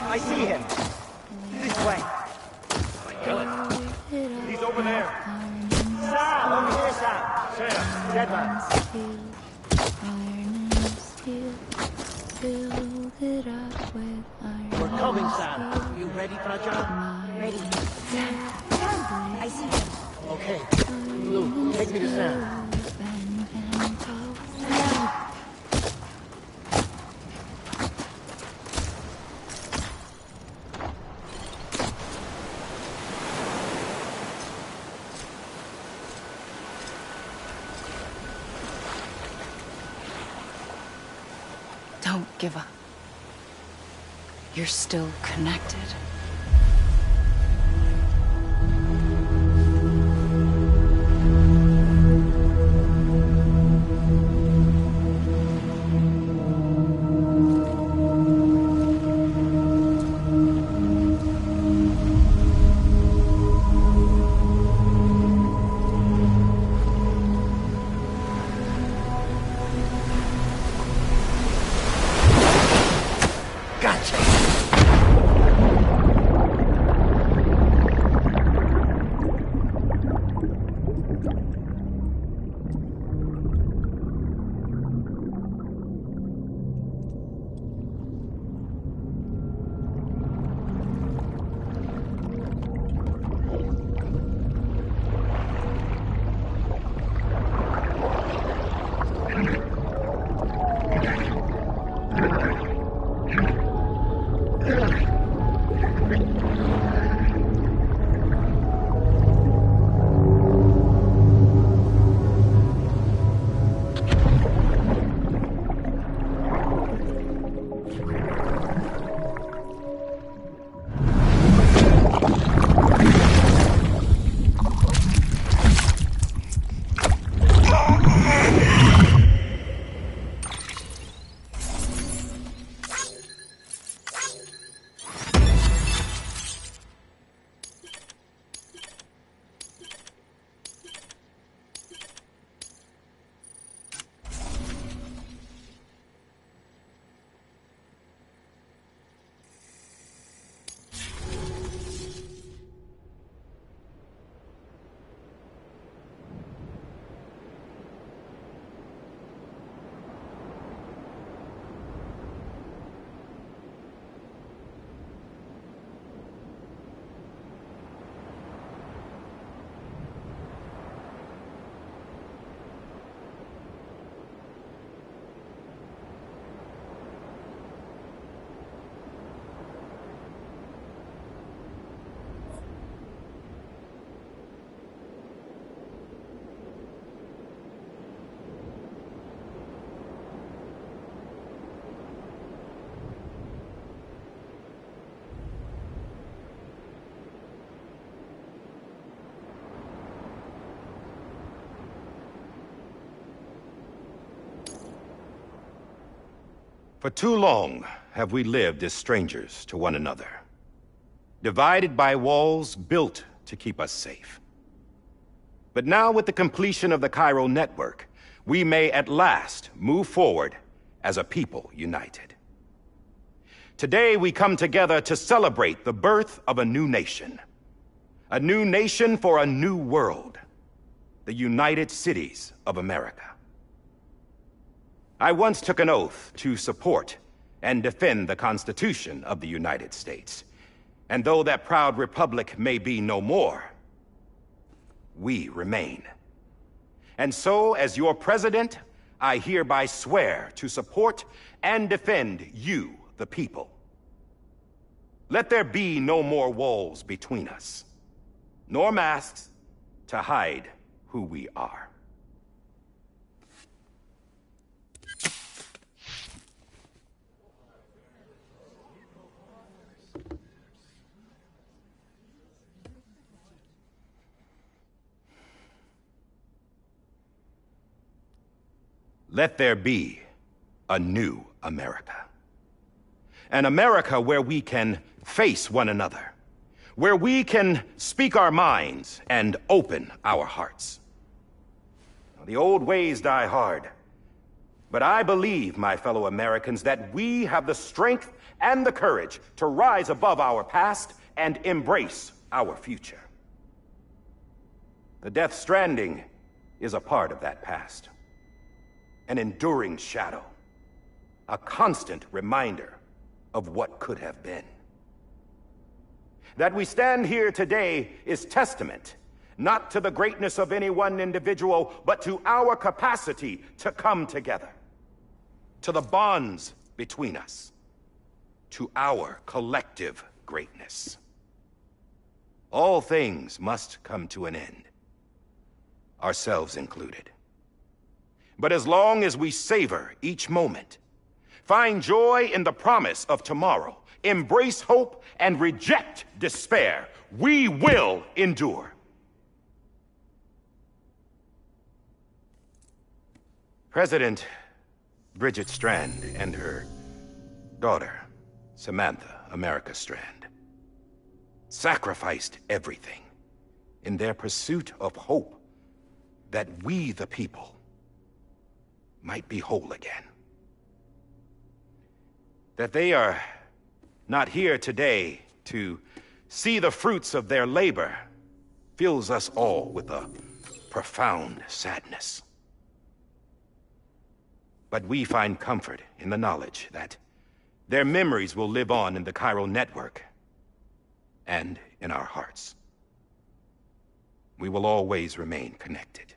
I see him. This way. He's over there. Sam! Over here, Sam! Sam! Deadman. We're coming, Sam. You ready for a job? Ready. Sam. I see him. Okay. Blue, take me to Sam. Don't give up. You're still connected. Gotcha! For too long have we lived as strangers to one another, divided by walls built to keep us safe. But now, with the completion of the Cairo network, we may at last move forward as a people united. Today, we come together to celebrate the birth of a new nation. A new nation for a new world. The United Cities of America. I once took an oath to support and defend the Constitution of the United States. And though that proud republic may be no more, we remain. And so, as your president, I hereby swear to support and defend you, the people. Let there be no more walls between us, nor masks to hide who we are. Let there be a new America. An America where we can face one another, where we can speak our minds and open our hearts. The old ways die hard, but I believe, my fellow Americans, that we have the strength and the courage to rise above our past and embrace our future. The Death Stranding is a part of that past. An enduring shadow, a constant reminder of what could have been. That we stand here today is testament, not to the greatness of any one individual, but to our capacity to come together, to the bonds between us, to our collective greatness. All things must come to an end, ourselves included. But as long as we savor each moment, find joy in the promise of tomorrow, embrace hope, and reject despair, we will endure. President Bridget Strand and her daughter, Samantha America Strand, sacrificed everything in their pursuit of hope that we, the people, might be whole again. That they are not here today to see the fruits of their labor fills us all with a profound sadness. But we find comfort in the knowledge that their memories will live on in the Cairo network and in our hearts. We will always remain connected.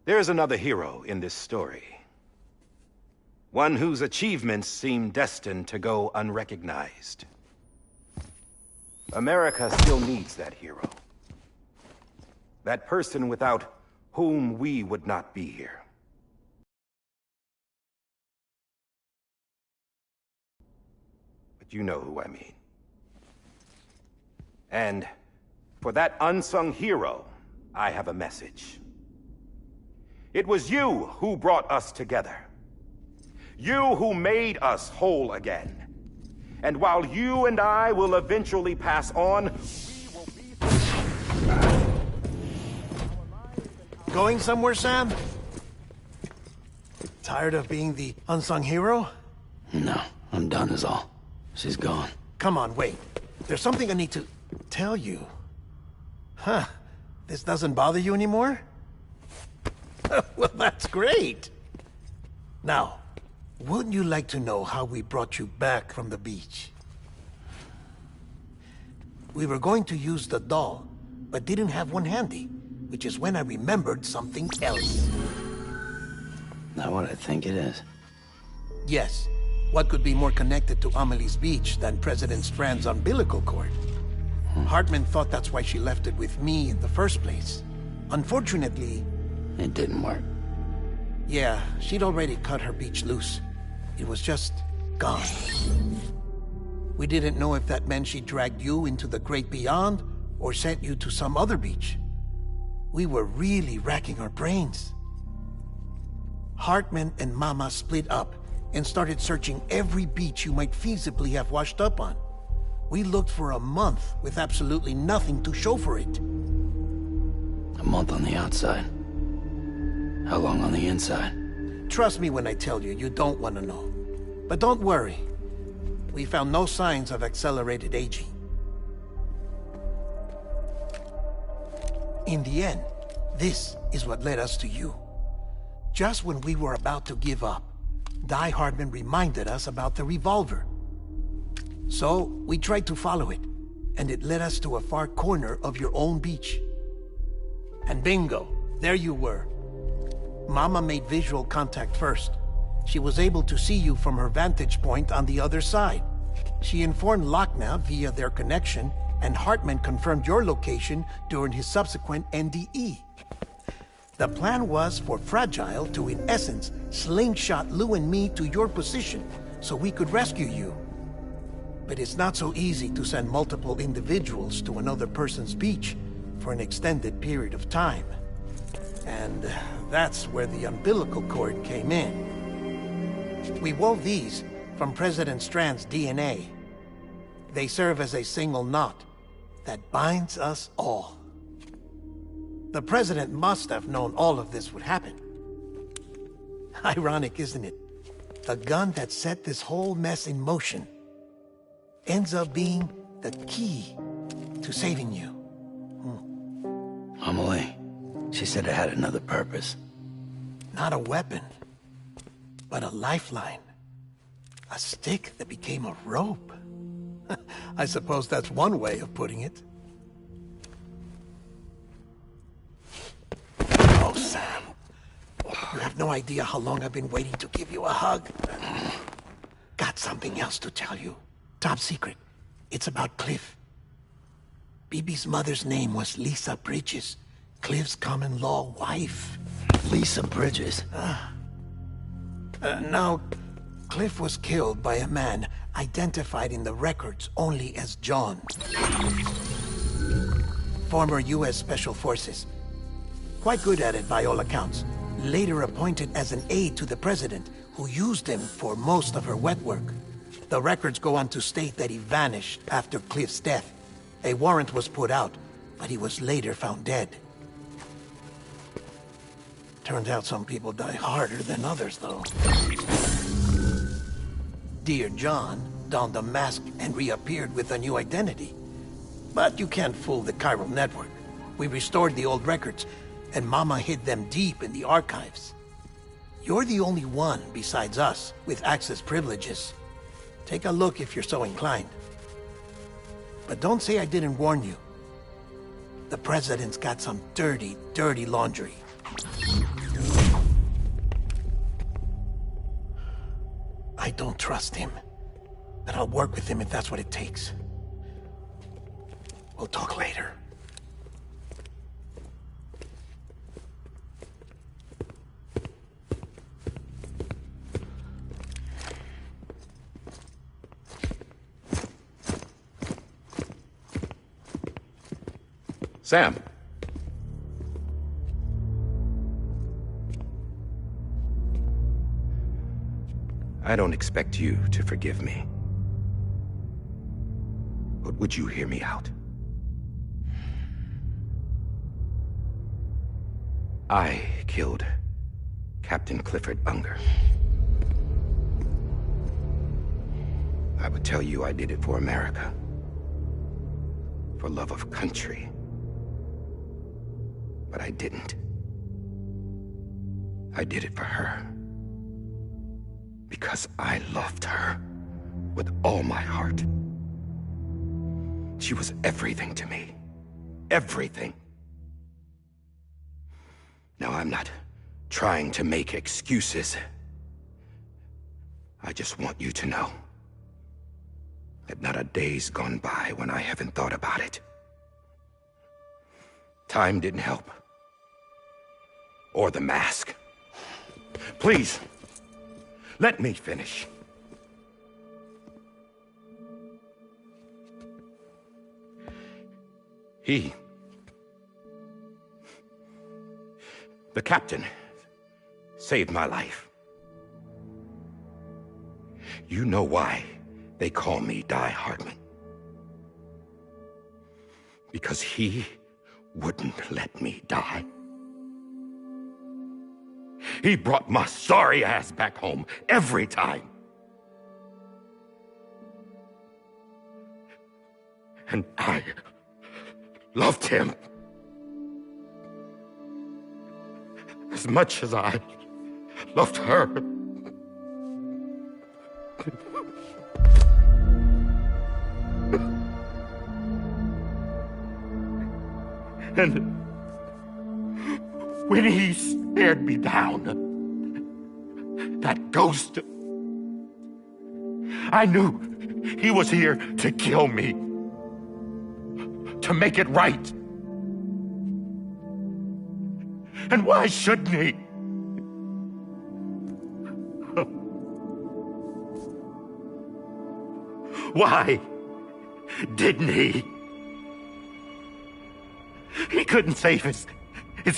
There's another hero in this story. One whose achievements seem destined to go unrecognized. America still needs that hero. That person without whom we would not be here. But you know who I mean. And for that unsung hero, I have a message. It was you who brought us together. You who made us whole again. And while you and I will eventually pass on, we will be... Going somewhere, Sam? Tired of being the unsung hero? No, I'm done is all. She's gone. Come on, wait. There's something I need to tell you. Huh. This doesn't bother you anymore? Well, that's great. Now, wouldn't you like to know how we brought you back from the beach? We were going to use the doll, but didn't have one handy, which is when I remembered something else. Not what I think it is. Yes. What could be more connected to Amelie's beach than President Strand's umbilical cord? Hartman thought that's why she left it with me in the first place. Unfortunately... It didn't work. Yeah, she'd already cut her beach loose. It was just gone. We didn't know if that meant she dragged you into the great beyond, or sent you to some other beach. We were really racking our brains. Hartman and Mama split up and started searching every beach you might feasibly have washed up on. We looked for a month with absolutely nothing to show for it. A month on the outside. How long on the inside? Trust me when I tell you, you don't want to know. But don't worry. We found no signs of accelerated aging. In the end, this is what led us to you. Just when we were about to give up, Die Hardman reminded us about the revolver. So, we tried to follow it, and it led us to a far corner of your own beach. And bingo, there you were. Mama made visual contact first. She was able to see you from her vantage point on the other side. She informed Lochner via their connection, and Hartman confirmed your location during his subsequent NDE. The plan was for Fragile to, in essence, slingshot Lou and me to your position so we could rescue you. But it's not so easy to send multiple individuals to another person's beach for an extended period of time. And that's where the umbilical cord came in. We wove these from President Strand's DNA. They serve as a single knot that binds us all. The President must have known all of this would happen. Ironic, isn't it? The gun that set this whole mess in motion ends up being the key to saving you. Amelie, she said it had another purpose. Not a weapon, but a lifeline. A stick that became a rope. I suppose that's one way of putting it. Oh, Sam. You have no idea how long I've been waiting to give you a hug. Got something else to tell you. Top secret. It's about Cliff. BB's mother's name was Lisa Bridges, Cliff's common-law wife. Lisa Bridges? Now, Cliff was killed by a man identified in the records only as John. Former U.S. Special Forces. Quite good at it by all accounts. Later appointed as an aide to the president, who used him for most of her wet work. The records go on to state that he vanished after Cliff's death. A warrant was put out, but he was later found dead. Turns out some people die harder than others, though. Dear John donned a mask and reappeared with a new identity. But you can't fool the chiral network. We restored the old records, and Mama hid them deep in the archives. You're the only one, besides us, with access privileges. Take a look if you're so inclined. But don't say I didn't warn you. The President's got some dirty, dirty laundry. I don't trust him, but I'll work with him if that's what it takes. We'll talk later. Sam. I don't expect you to forgive me. But would you hear me out? I killed Captain Clifford Unger. I would tell you I did it for America. For love of country. But I didn't. I did it for her. Because I loved her with all my heart. She was everything to me. Everything. Now, I'm not trying to make excuses. I just want you to know that not a day's gone by when I haven't thought about it. Time didn't help. Or the mask. Please, let me finish. The captain saved my life. You know why they call me Die Hardman? Because he wouldn't let me die. He brought my sorry ass back home every time. And I loved him as much as I loved her. And when he stared me down, that ghost, I knew he was here to kill me, to make it right. And why shouldn't he? Why didn't he? He couldn't save his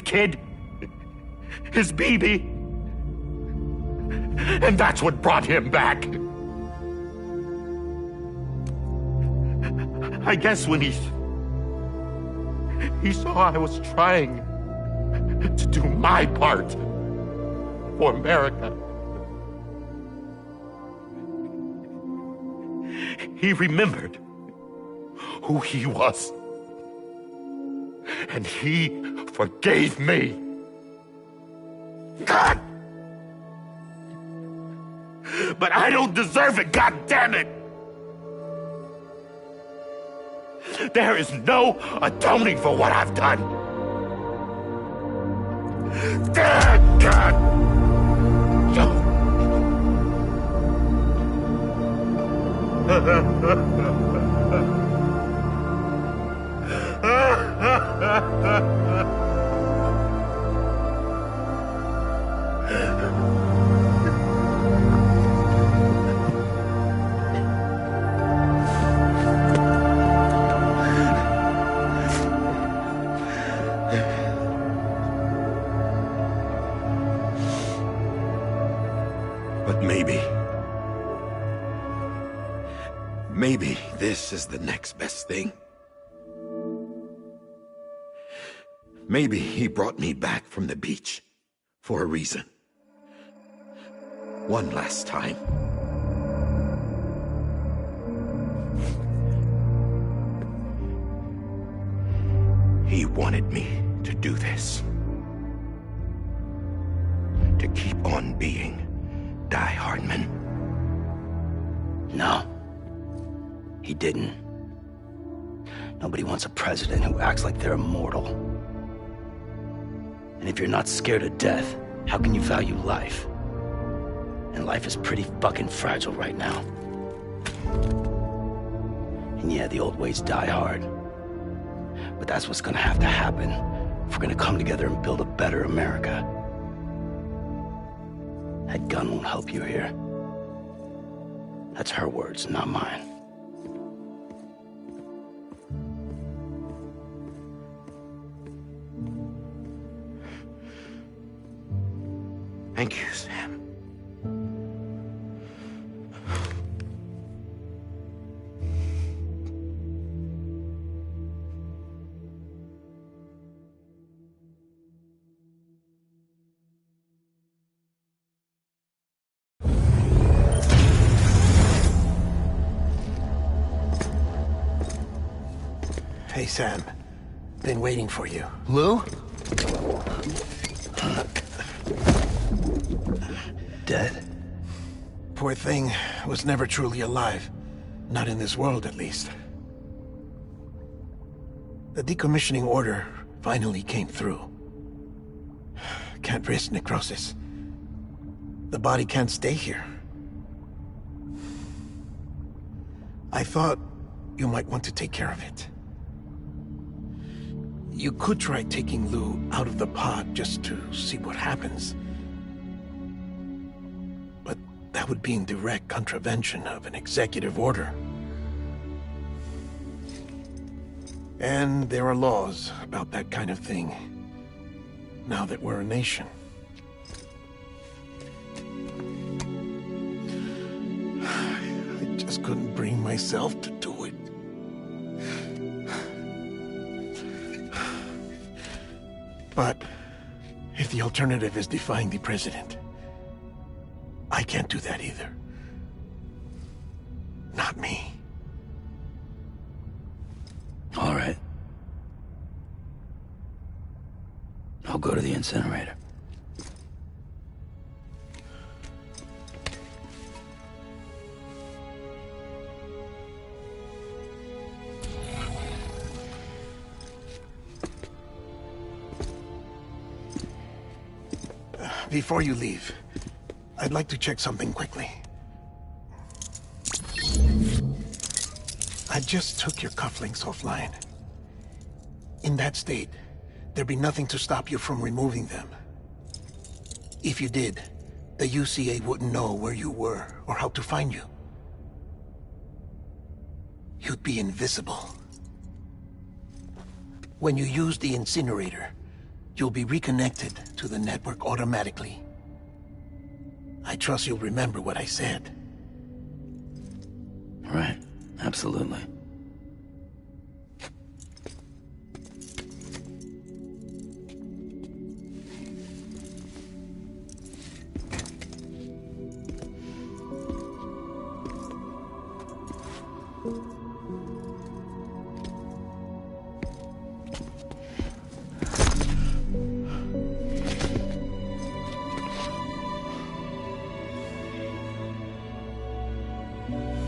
kid, his baby. And that's what brought him back. I guess when he saw I was trying to do my part for America, he remembered who he was. And he forgave me. God! But I don't deserve it, God damn it! There is no atoning for what I've done. God! But maybe this is the next best thing. Maybe he brought me back from the beach for a reason. One last time. He wanted me to do this. To keep on being Die Hardman. No. He didn't. Nobody wants a president who acts like they're immortal. And if you're not scared of death, how can you value life? And life is pretty fucking fragile right now. And yeah, the old ways die hard. But that's what's gonna have to happen if we're gonna come together and build a better America. That gun won't help you here. That's her words, not mine. Thank you, Sam. Hey, Sam. Been waiting for you. Lou? Dead? Poor thing was never truly alive. Not in this world, at least. The decommissioning order finally came through. Can't risk necrosis. The body can't stay here. I thought you might want to take care of it. You could try taking Lou out of the pod just to see what happens. But that would be in direct contravention of an executive order. And there are laws about that kind of thing, now that we're a nation. myself to do it. But if the alternative is defying the president, I can't do that either. Not me. All right. I'll go to the incinerator. Before you leave, I'd like to check something quickly. I just took your cufflinks offline. In that state, there'd be nothing to stop you from removing them. If you did, the UCA wouldn't know where you were or how to find you. You'd be invisible. When you use the incinerator, you'll be reconnected to the network automatically. I trust you'll remember what I said. Right. Absolutely.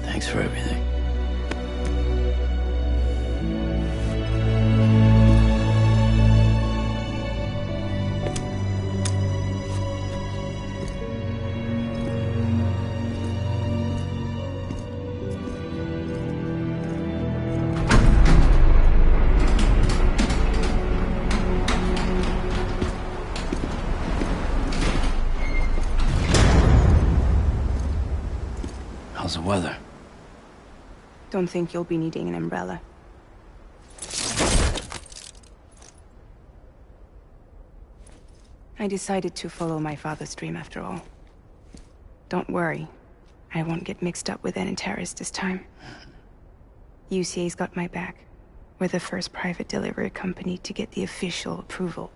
Thanks for everything. How's the weather? Don't think you'll be needing an umbrella. I decided to follow my father's dream after all. Don't worry. I won't get mixed up with any terrorists this time. UCA's got my back. We're the first private delivery company to get the official approval.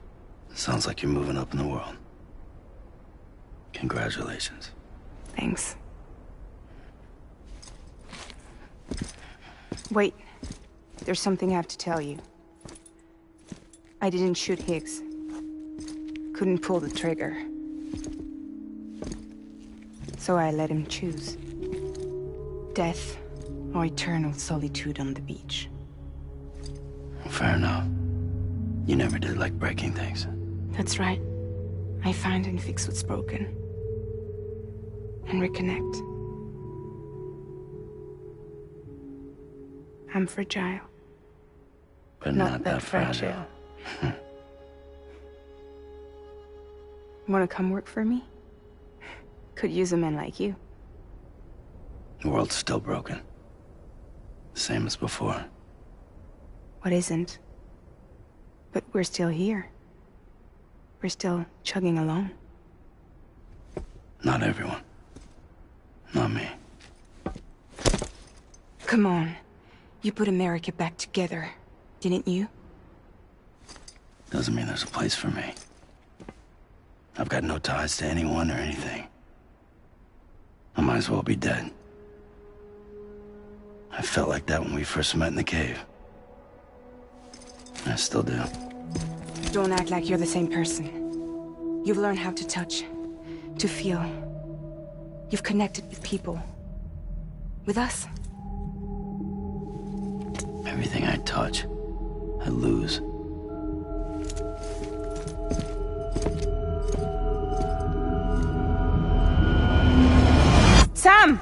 Sounds like you're moving up in the world. Congratulations. Thanks. Wait. There's something I have to tell you. I didn't shoot Higgs. Couldn't pull the trigger. So I let him choose. Death or eternal solitude on the beach. Fair enough. You never did like breaking things. That's right. I find and fix what's broken. And reconnect. I'm fragile. But not that fragile. Wanna come work for me? Could use a man like you. The world's still broken. Same as before. What isn't? But we're still here. We're still chugging along. Not everyone. Not me. Come on. You put America back together, didn't you? Doesn't mean there's a place for me. I've got no ties to anyone or anything. I might as well be dead. I felt like that when we first met in the cave. I still do. Don't act like you're the same person. You've learned how to touch, to feel. You've connected with people. With us. Everything I touch, I lose. Sam!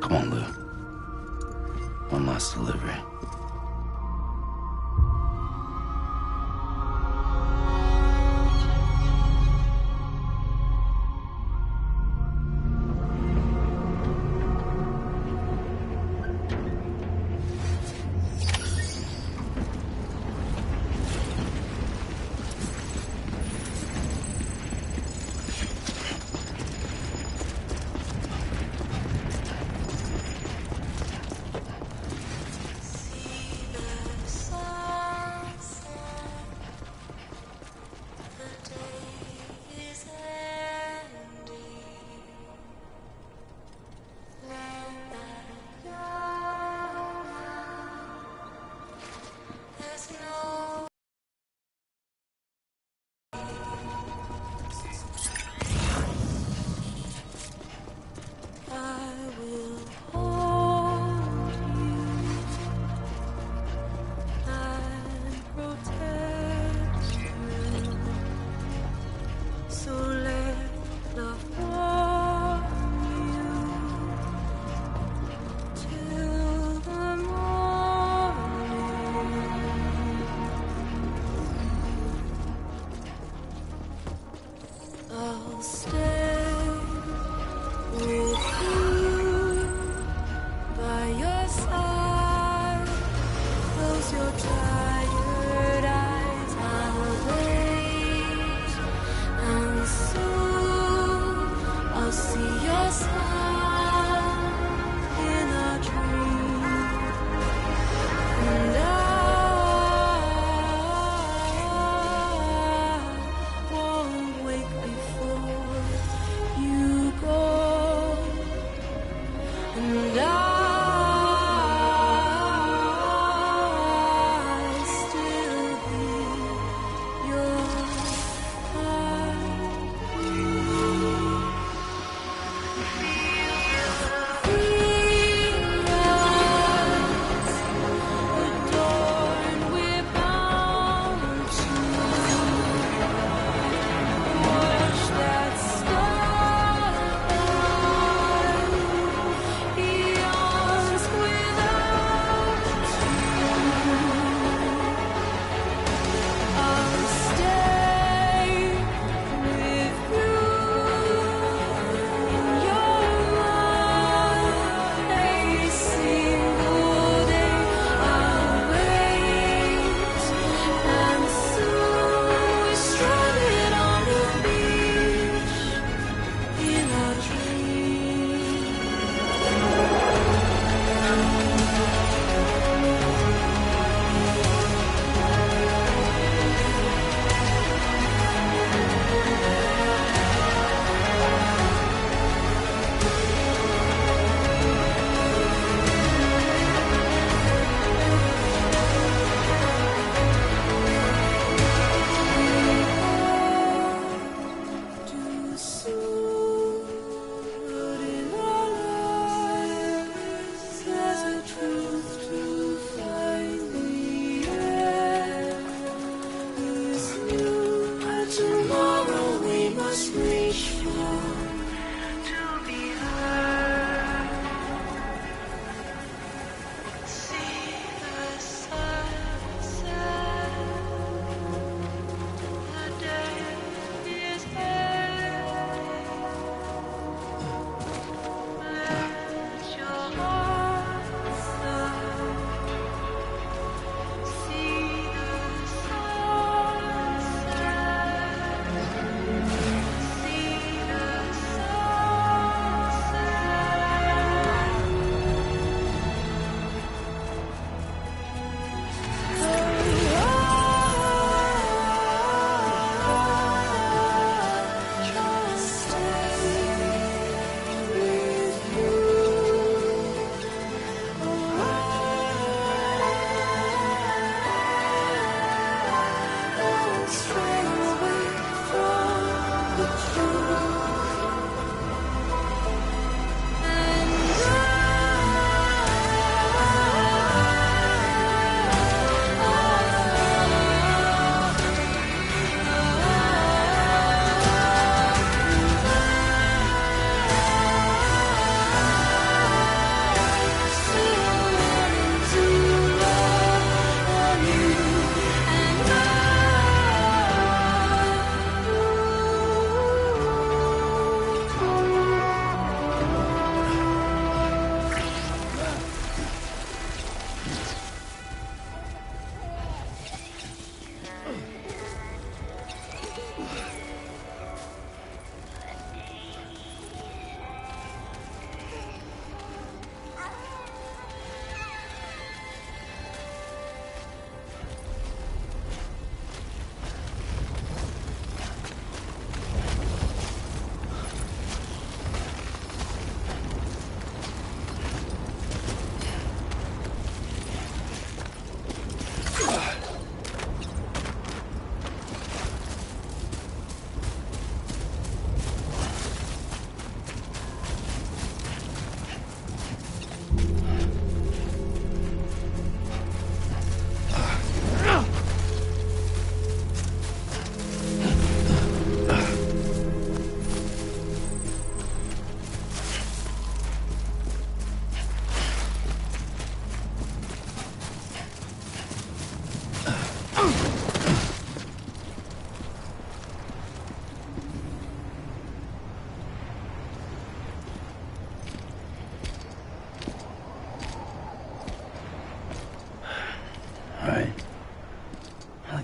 Come on, Lou. One last delivery.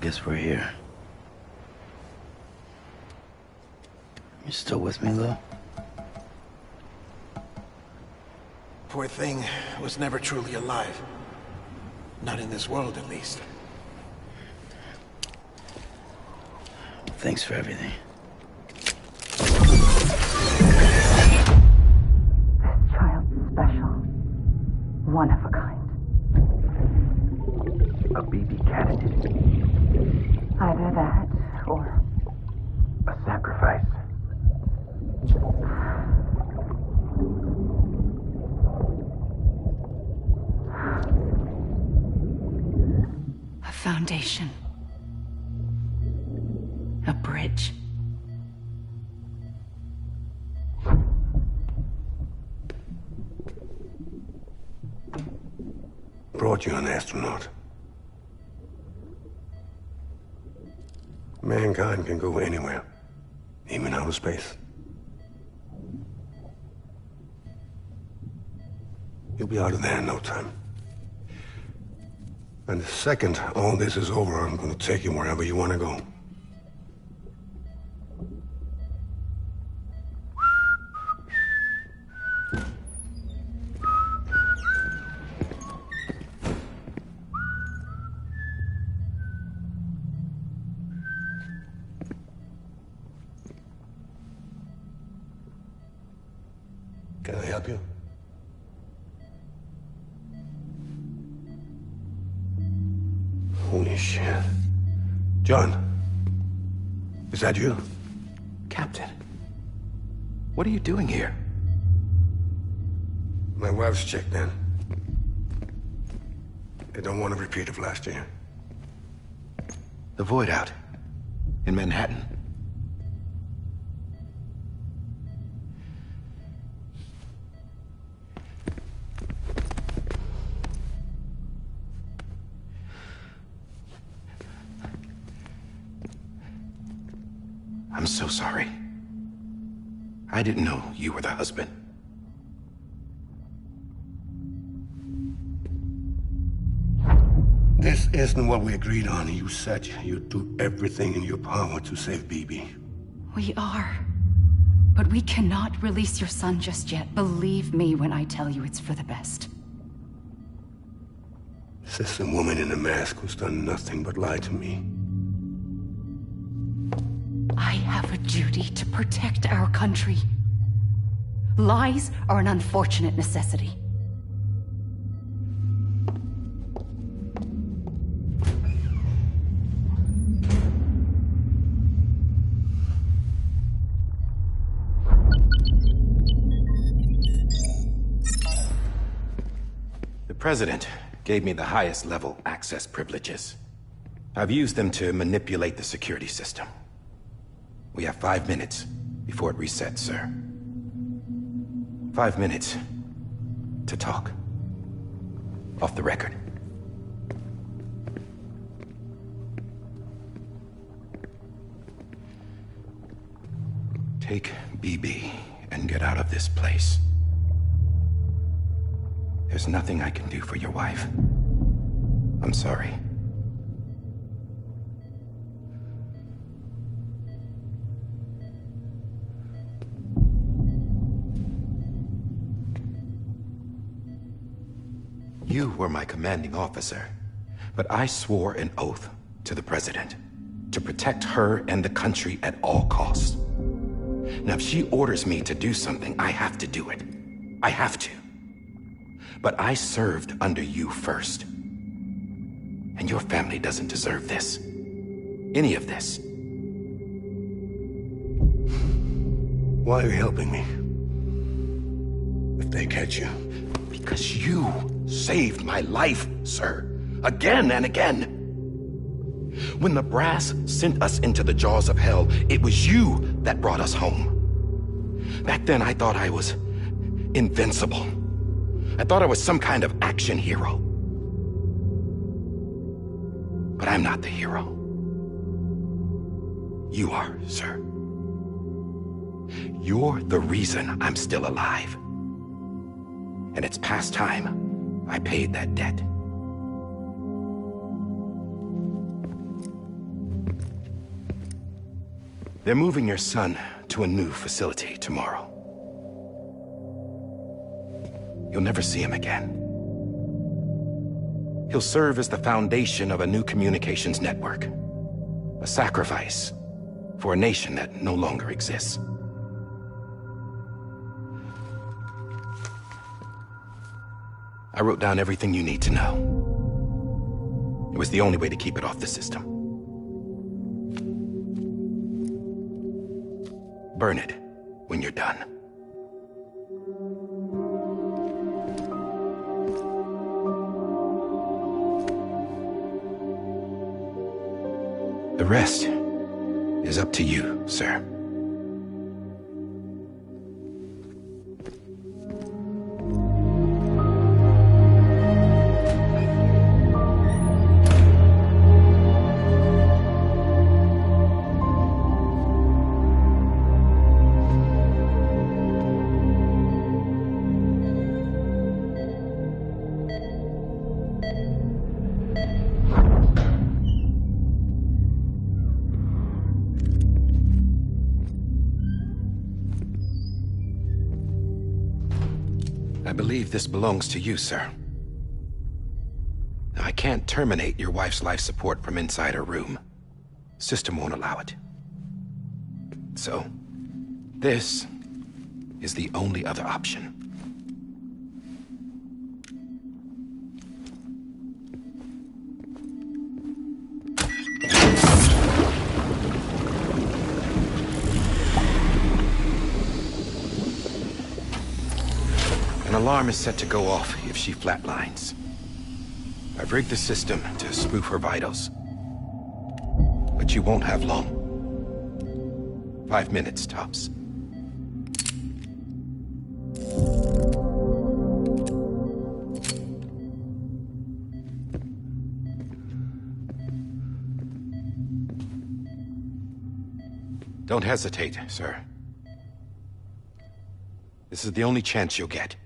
guess we're here. You still with me, Lou? Poor thing was never truly alive. Not in this world, at least. Thanks for everything. Child's special. One of a kind. A BB candidate. Either that, or... a sacrifice. A foundation. A bridge. Brought you an astronaut. Mankind can go anywhere, even outer space. You'll be out of there in no time. And the second all this is over, I'm gonna take you wherever you want to go. Can I help you? Holy shit. John, is that you? Captain, what are you doing here? My wife's checked in. They don't want a repeat of last year. The void out in Manhattan. I'm so sorry. I didn't know you were the husband. This isn't what we agreed on. You said you'd do everything in your power to save BB. We are. But we cannot release your son just yet. Believe me when I tell you it's for the best. This is a woman in a mask who's done nothing but lie to me. I have a duty to protect our country. Lies are an unfortunate necessity. The President gave me the highest level access privileges. I've used them to manipulate the security system. We have 5 minutes before it resets, sir. 5 minutes to talk. Off the record. Take BB and get out of this place. There's nothing I can do for your wife. I'm sorry. You were my commanding officer, but I swore an oath to the President to protect her and the country at all costs. Now, if she orders me to do something, I have to do it. I have to. But I served under you first. And your family doesn't deserve this. Any of this. Why are you helping me? If they catch you. Because you saved my life, sir. Again and again. When the brass sent us into the jaws of hell, it was you that brought us home. Back then, I thought I was invincible. I thought I was some kind of action hero. But I'm not the hero. You are, sir. You're the reason I'm still alive. And it's past time I paid that debt. They're moving your son to a new facility tomorrow. You'll never see him again. He'll serve as the foundation of a new communications network. A sacrifice for a nation that no longer exists. I wrote down everything you need to know. It was the only way to keep it off the system. Burn it when you're done. The rest is up to you, sir. I believe this belongs to you, sir. I can't terminate your wife's life support from inside her room. System won't allow it. So, this is the only other option. An alarm is set to go off if she flatlines. I've rigged the system to spoof her vitals. But you won't have long. 5 minutes, tops. Don't hesitate, sir. This is the only chance you'll get.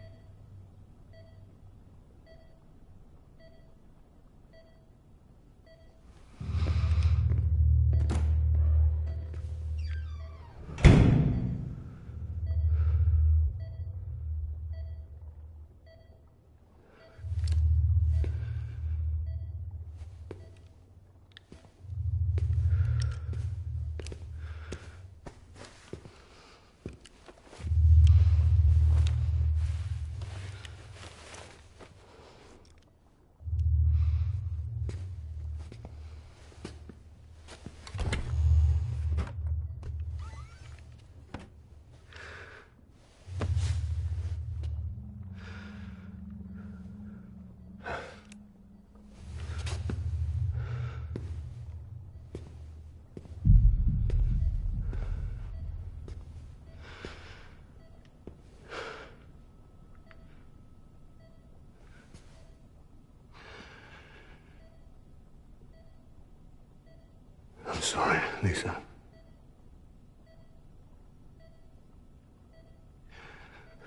I'm sorry, Lisa.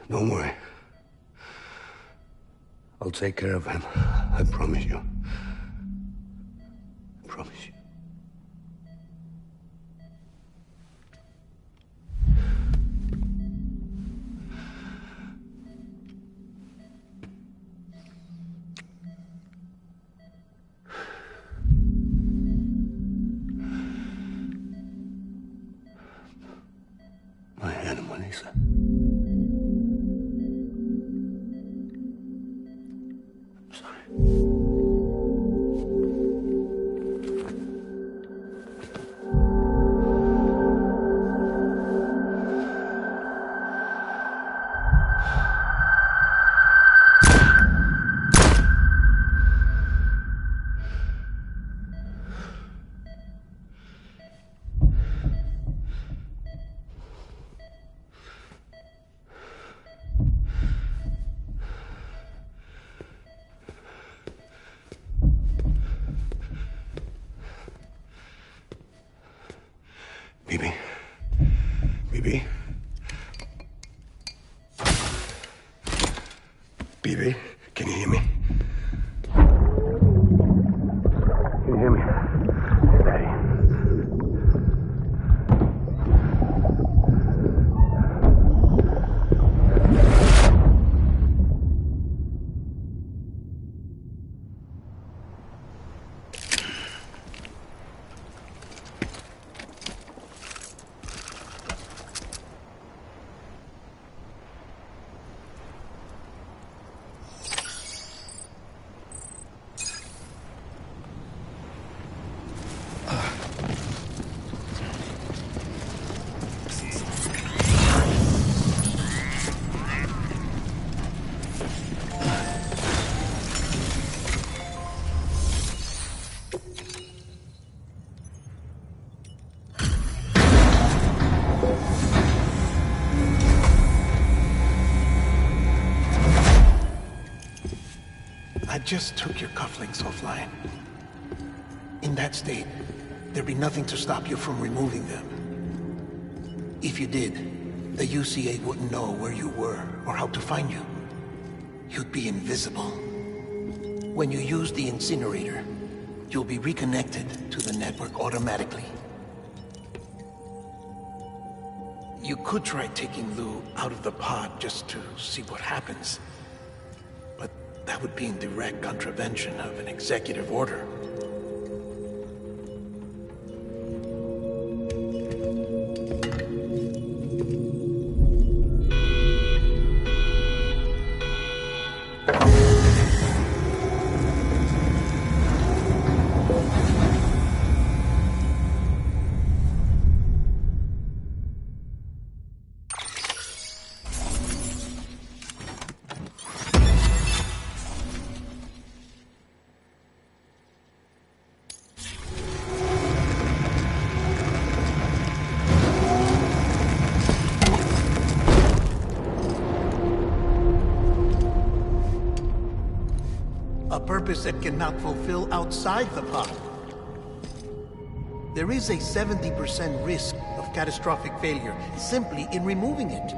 Don't worry. I'll take care of him. I promise you. I promise you. My animal, Lisa. I'm sorry. Bibi? Bibi? Bibi, can you hear me? Can you hear me? Daddy. I just took your cufflinks offline. In that state, there'd be nothing to stop you from removing them. If you did, the UCA wouldn't know where you were or how to find you. You'd be invisible. When you use the incinerator, you'll be reconnected to the network automatically. You could try taking Lou out of the pod just to see what happens. But that would be in direct contravention of an executive order. A purpose that cannot fulfill outside the pod. There is a 70% risk of catastrophic failure simply in removing it.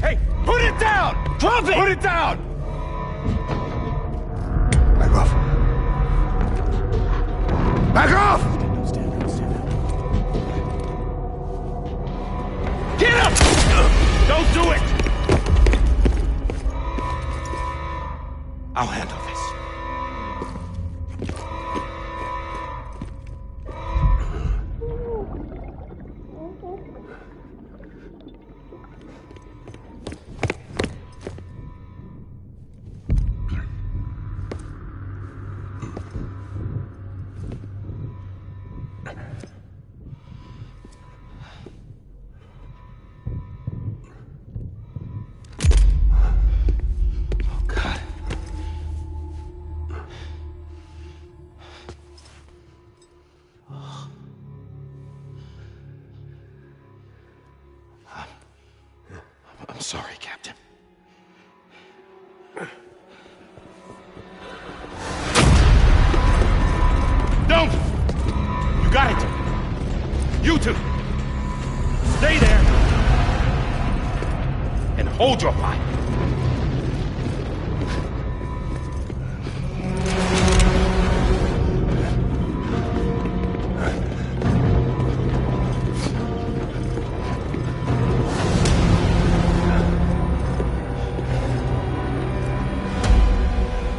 Hey, put it down! Drop it! Put it down! Back off. Back off! Get up! Don't do it! I'll handle this. I'm sorry, Captain. hold your fire.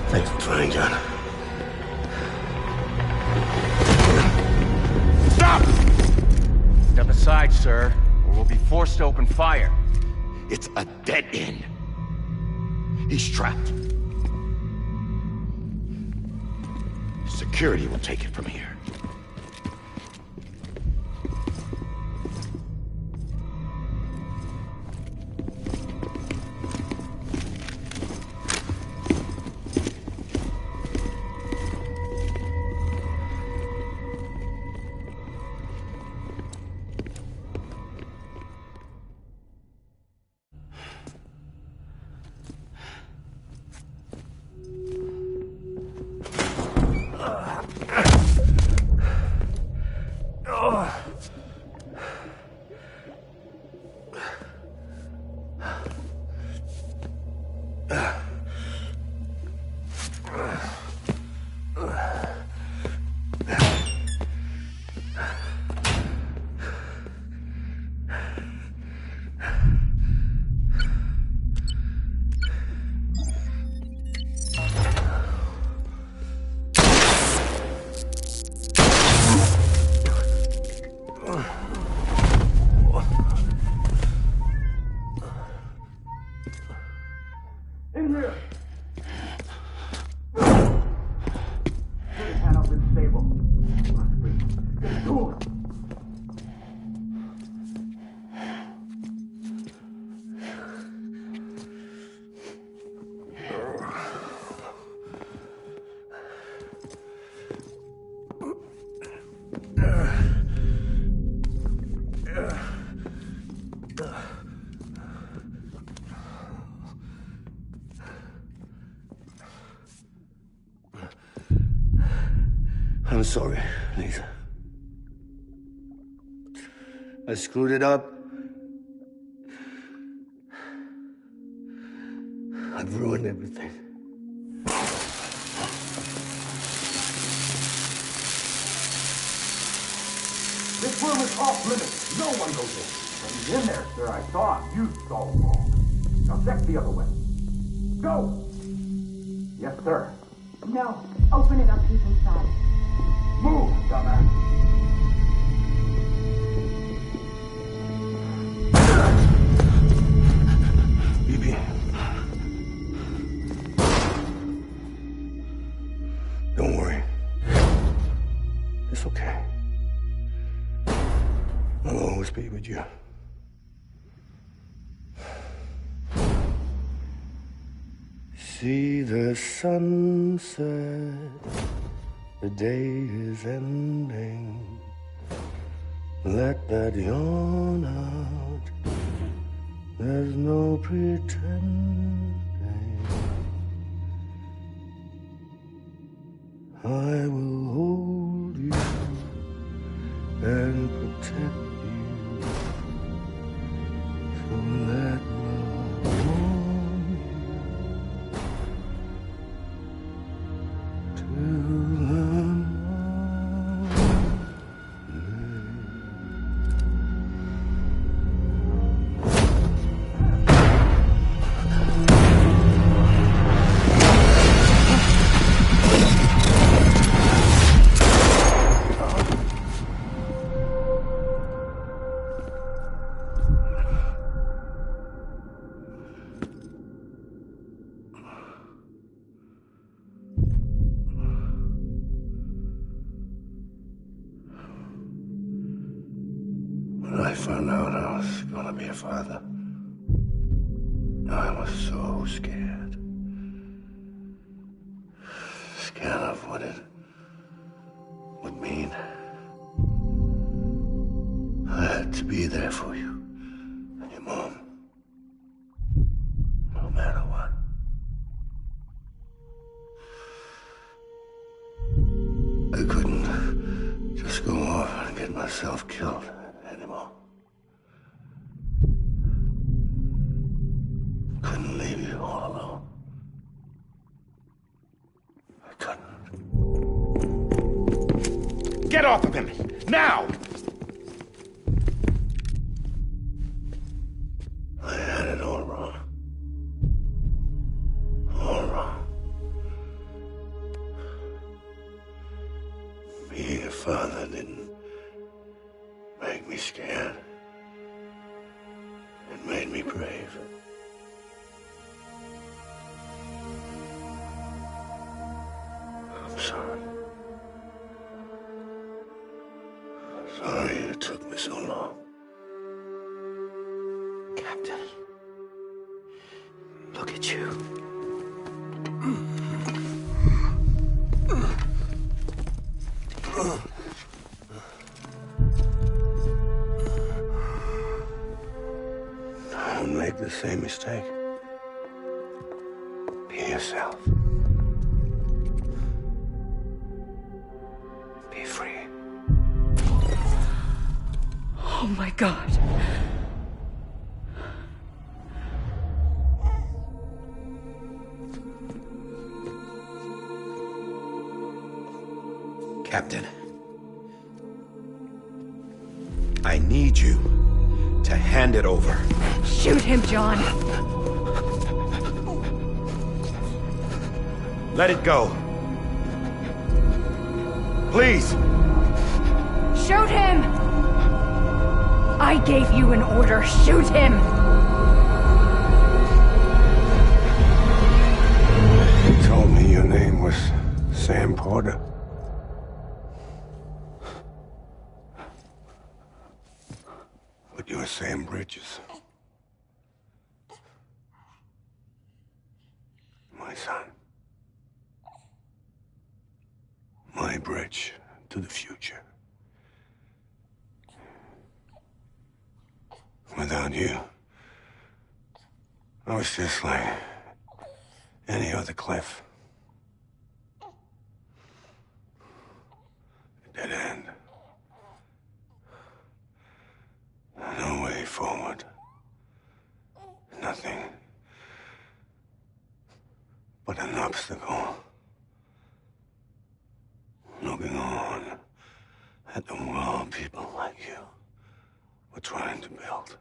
Thanks for trying, John. Stop! Step aside, sir, or we'll be forced to open fire. It's a dead end. He's trapped. Security will take it from here. I'm sorry, Lisa. I screwed it up. I've ruined everything. This room is off limits. No one goes in. But he's in there, sir. I saw him. You saw him wrong. Now check the other way. Go! Yes, sir. No. Open it up. He's inside. Move, dumbass. BB. Don't worry. It's okay. I'll always be with you. See the sunset. The day is ending. Let that yawn out. There's no pretending. I will hold you and protect you. So let love warm you till the When I found out I was gonna be a father, I was so scared. Scared of what it would mean. I had to be there for you and your mom, no matter what. I couldn't just go off and get myself killed anymore. too hollow. I couldn't. Get off of him! Now! I had it all wrong. All wrong. Being a father didn't make me scared. It made me brave. I'm sorry. Sorry it took me so long. Captain. Look at you. Don't make the same mistake. Be yourself. Be free. Oh my God. Captain. I need you to hand it over. Shoot him, John. Let it go. Please. Shoot him! I gave you an order. Shoot him! You told me your name was Sam Porter. But you're Sam Bridges. My son. My bridge to the future. Without you, I was just like any other Cliff. A dead end. No way forward. Nothing but an obstacle. Looking on at the world people like you were trying to build.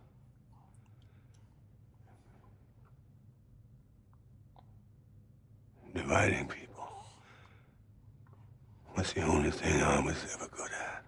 Dividing people was the only thing I was ever good at.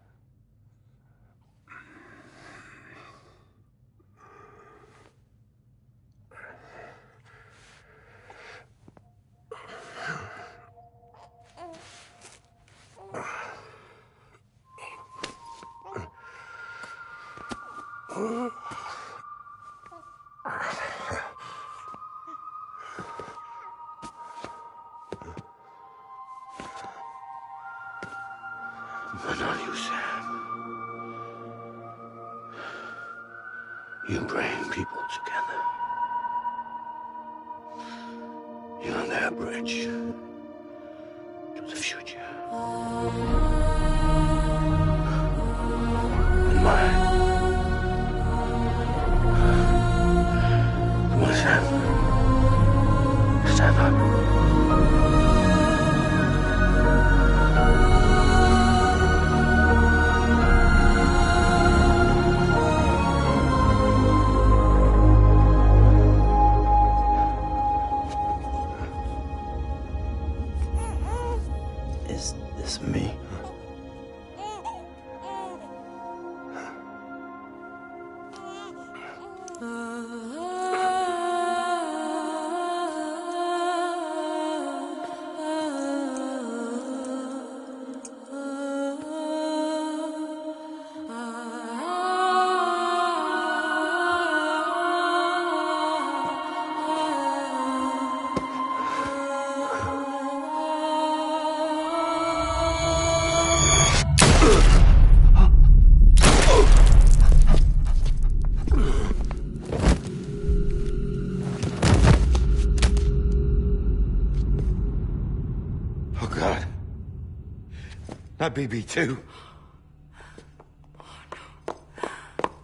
But not you, Sam. You bring people together. You're their bridge to the future. And mine. Come on, Sam. Stand up. Is this me? Oh, God. Not BB2.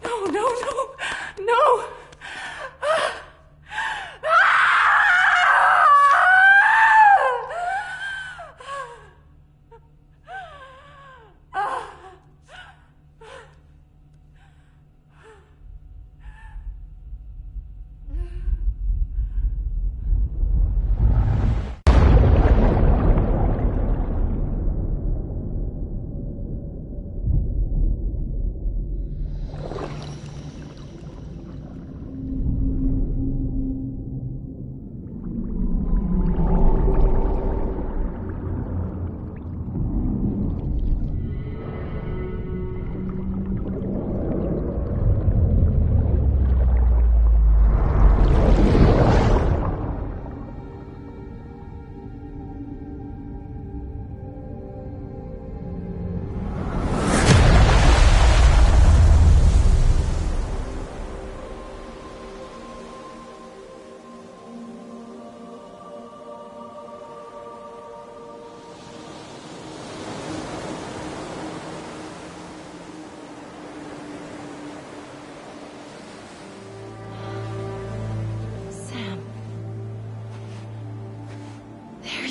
No, no, no, no!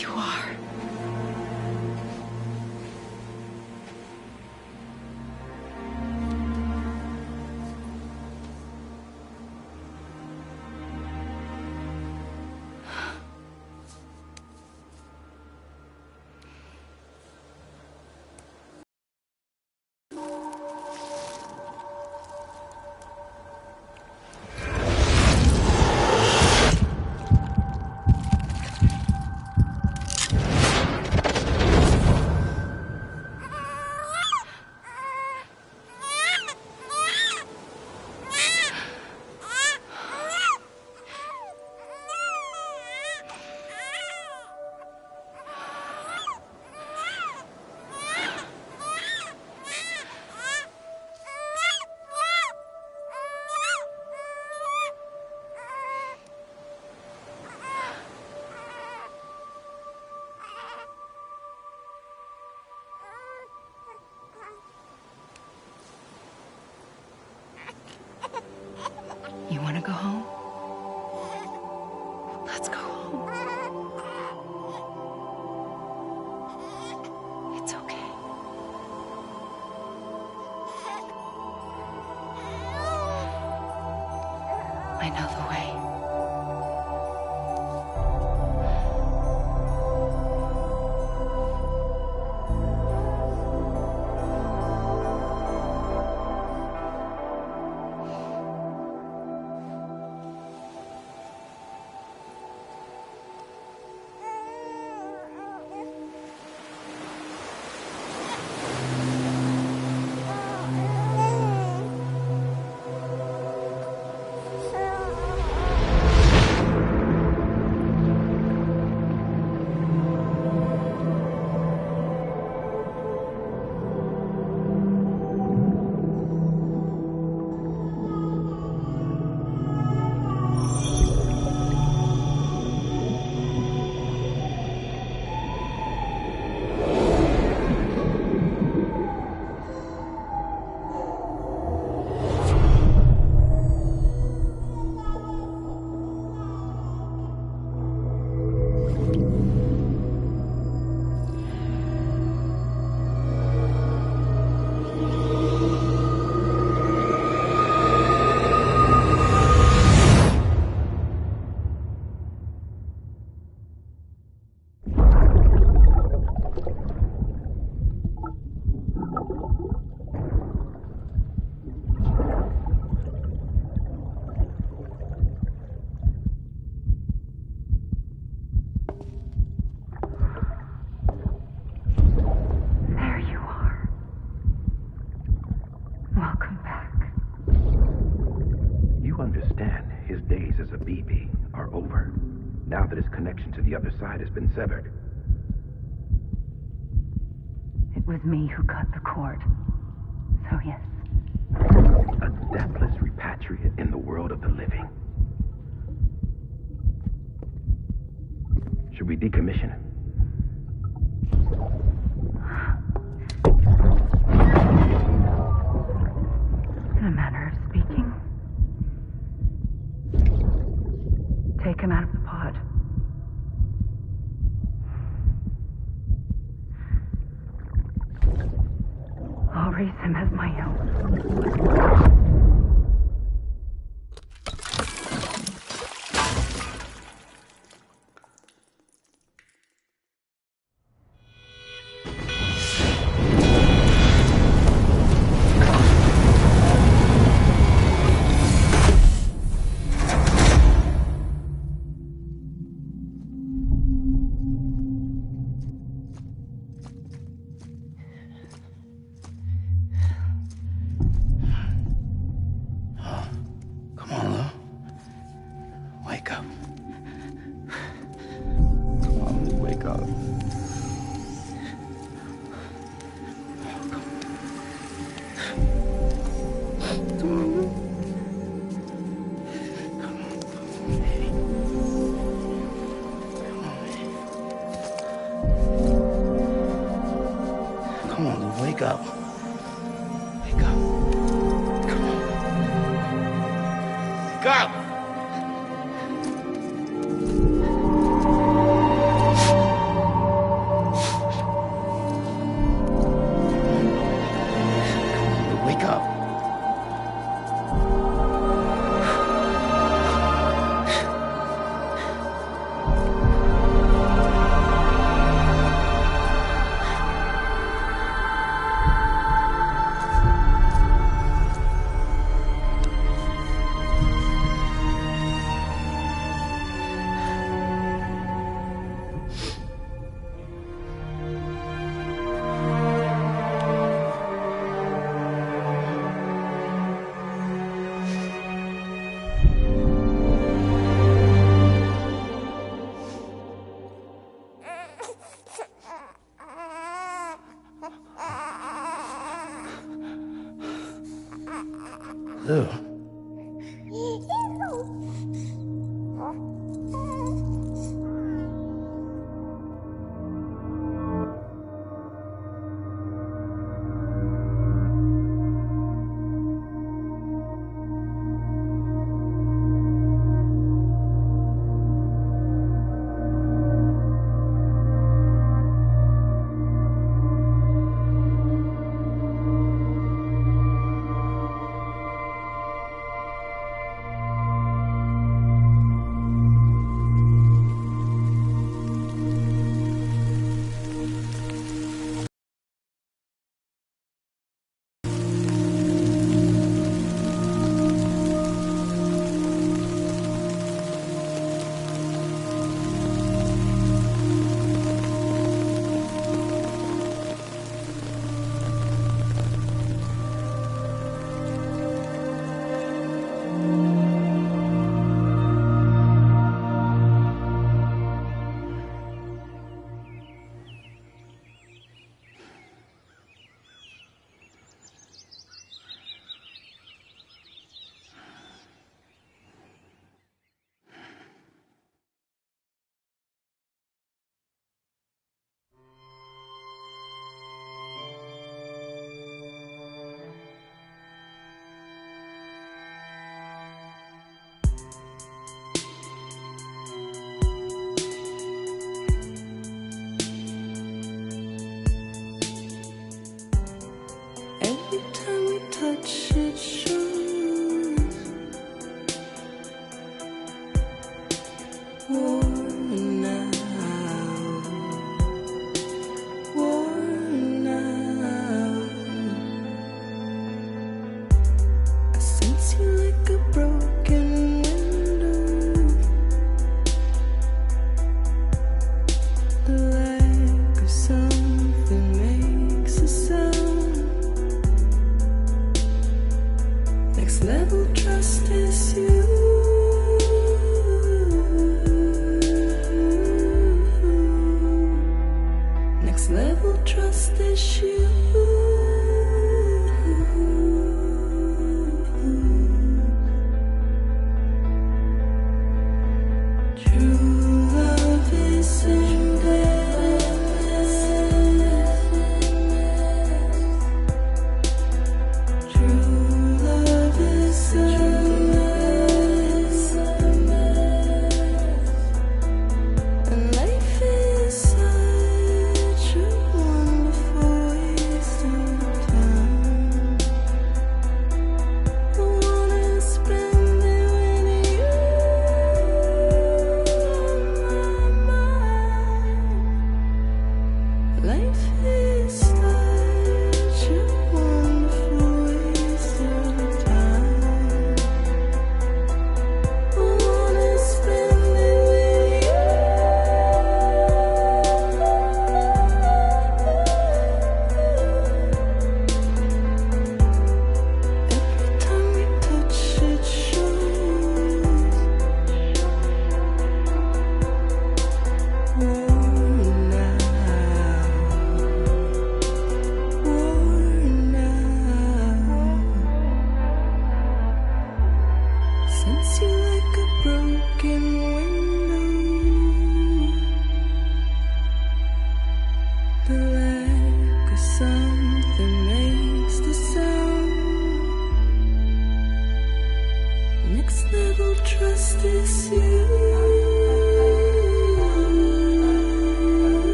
you are. You want to go home? Let's go home. It's okay. I know the way. To the other side has been severed. It was me who cut the cord. So yes. A deathless repatriate in the world of the living. Should we decommission it? In a manner of speaking. Take him out of the pod. I'll raise him as my own. Come on, Lou, wake up. Wake up. Come on. Wake up! Ew.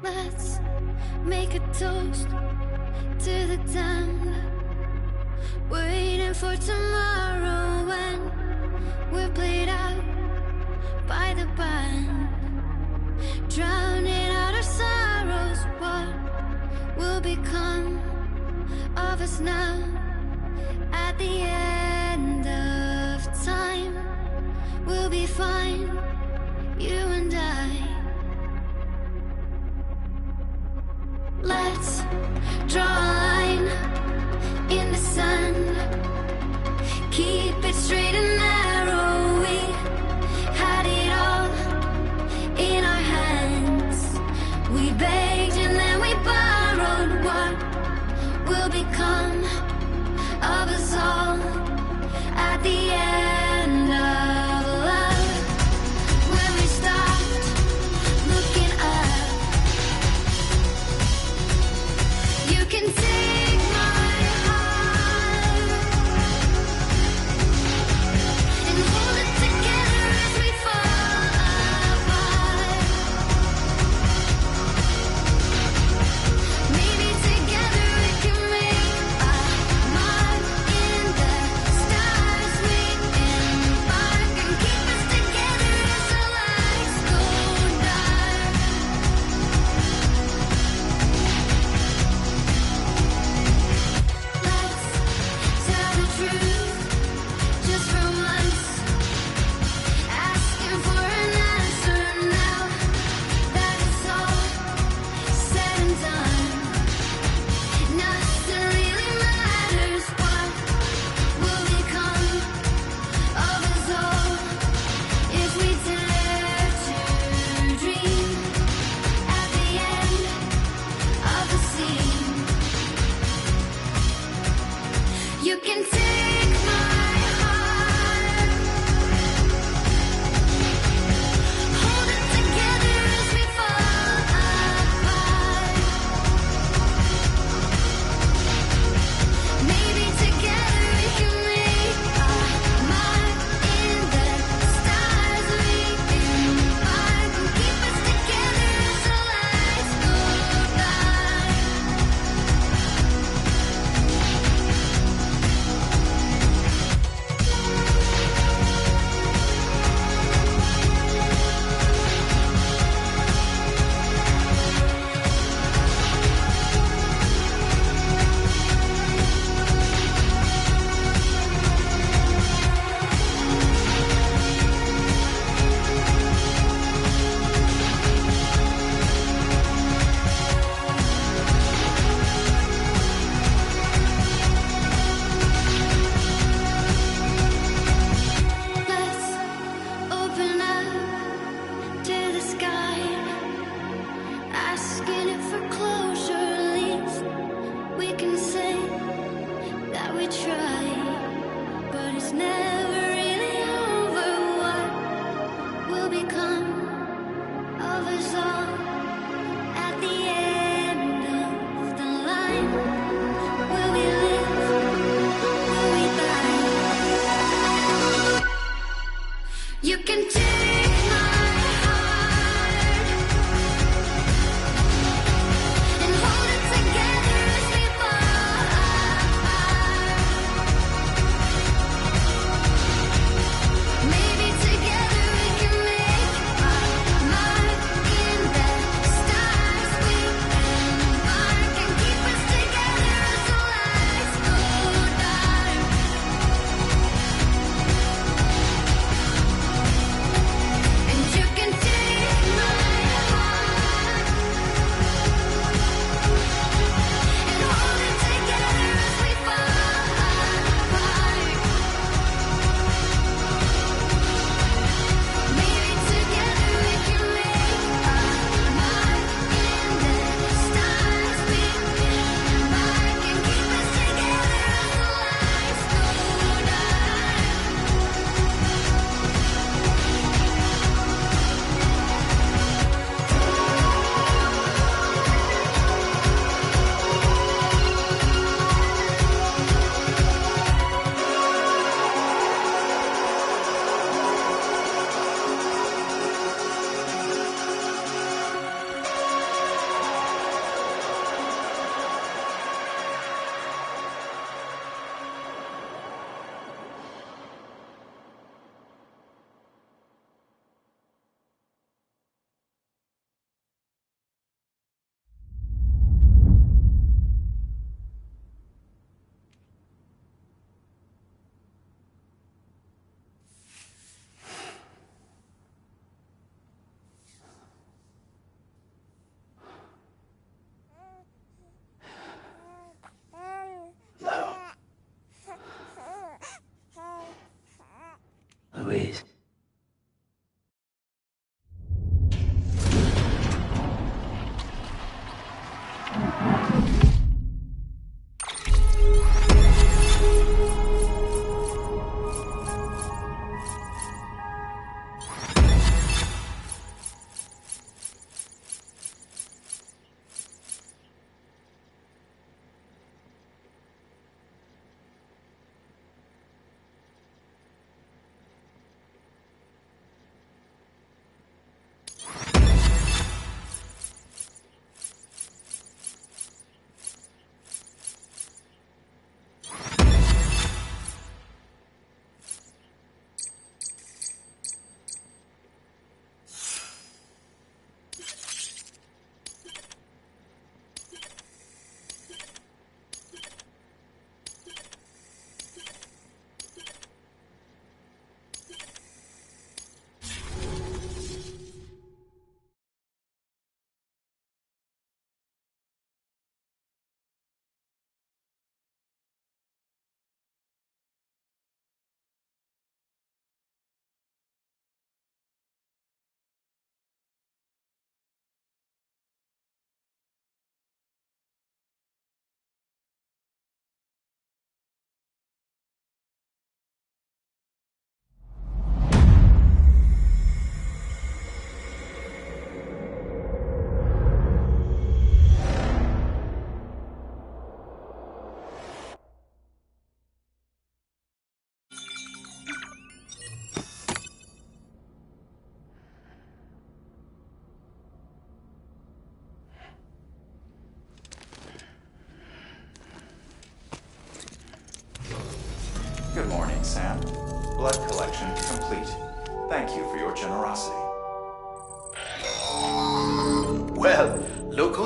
Let's make a toast to the damned, waiting for tomorrow when we're played out by the band, drowning out our sorrows. What will become of us now at the end of time? We'll be fine, you and I. Let's draw a line in the sand, keep it straight and narrow. We had it all in our hands. We begged and then we borrowed. What will become of us all at the end of love? When we stopped looking up, you can take my heart and hold it together as we fall apart.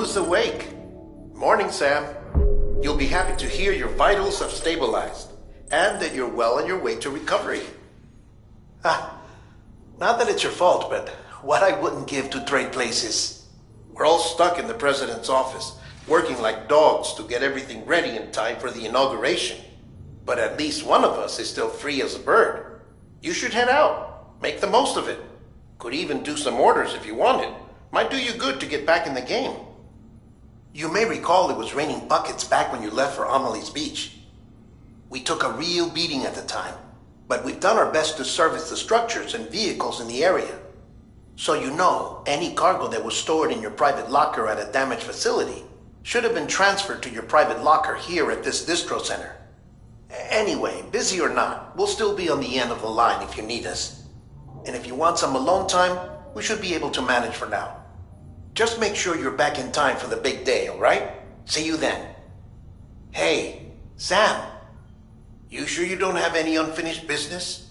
Who's awake? Morning, Sam. You'll be happy to hear your vitals have stabilized, and that you're well on your way to recovery. Not that it's your fault, but what I wouldn't give to trade places. We're all stuck in the president's office, working like dogs to get everything ready in time for the inauguration. But at least one of us is still free as a bird. You should head out. Make the most of it. Could even do some orders if you wanted. Might do you good to get back in the game. You may recall it was raining buckets back when you left for Amelie's Beach. We took a real beating at the time, but we've done our best to service the structures and vehicles in the area. So you know, any cargo that was stored in your private locker at a damaged facility should have been transferred to your private locker here at this distro center. Anyway, busy or not, we'll still be on the end of the line if you need us. And if you want some alone time, we should be able to manage for now. Just make sure you're back in time for the big day, alright? See you then. Hey, Sam. You sure you don't have any unfinished business?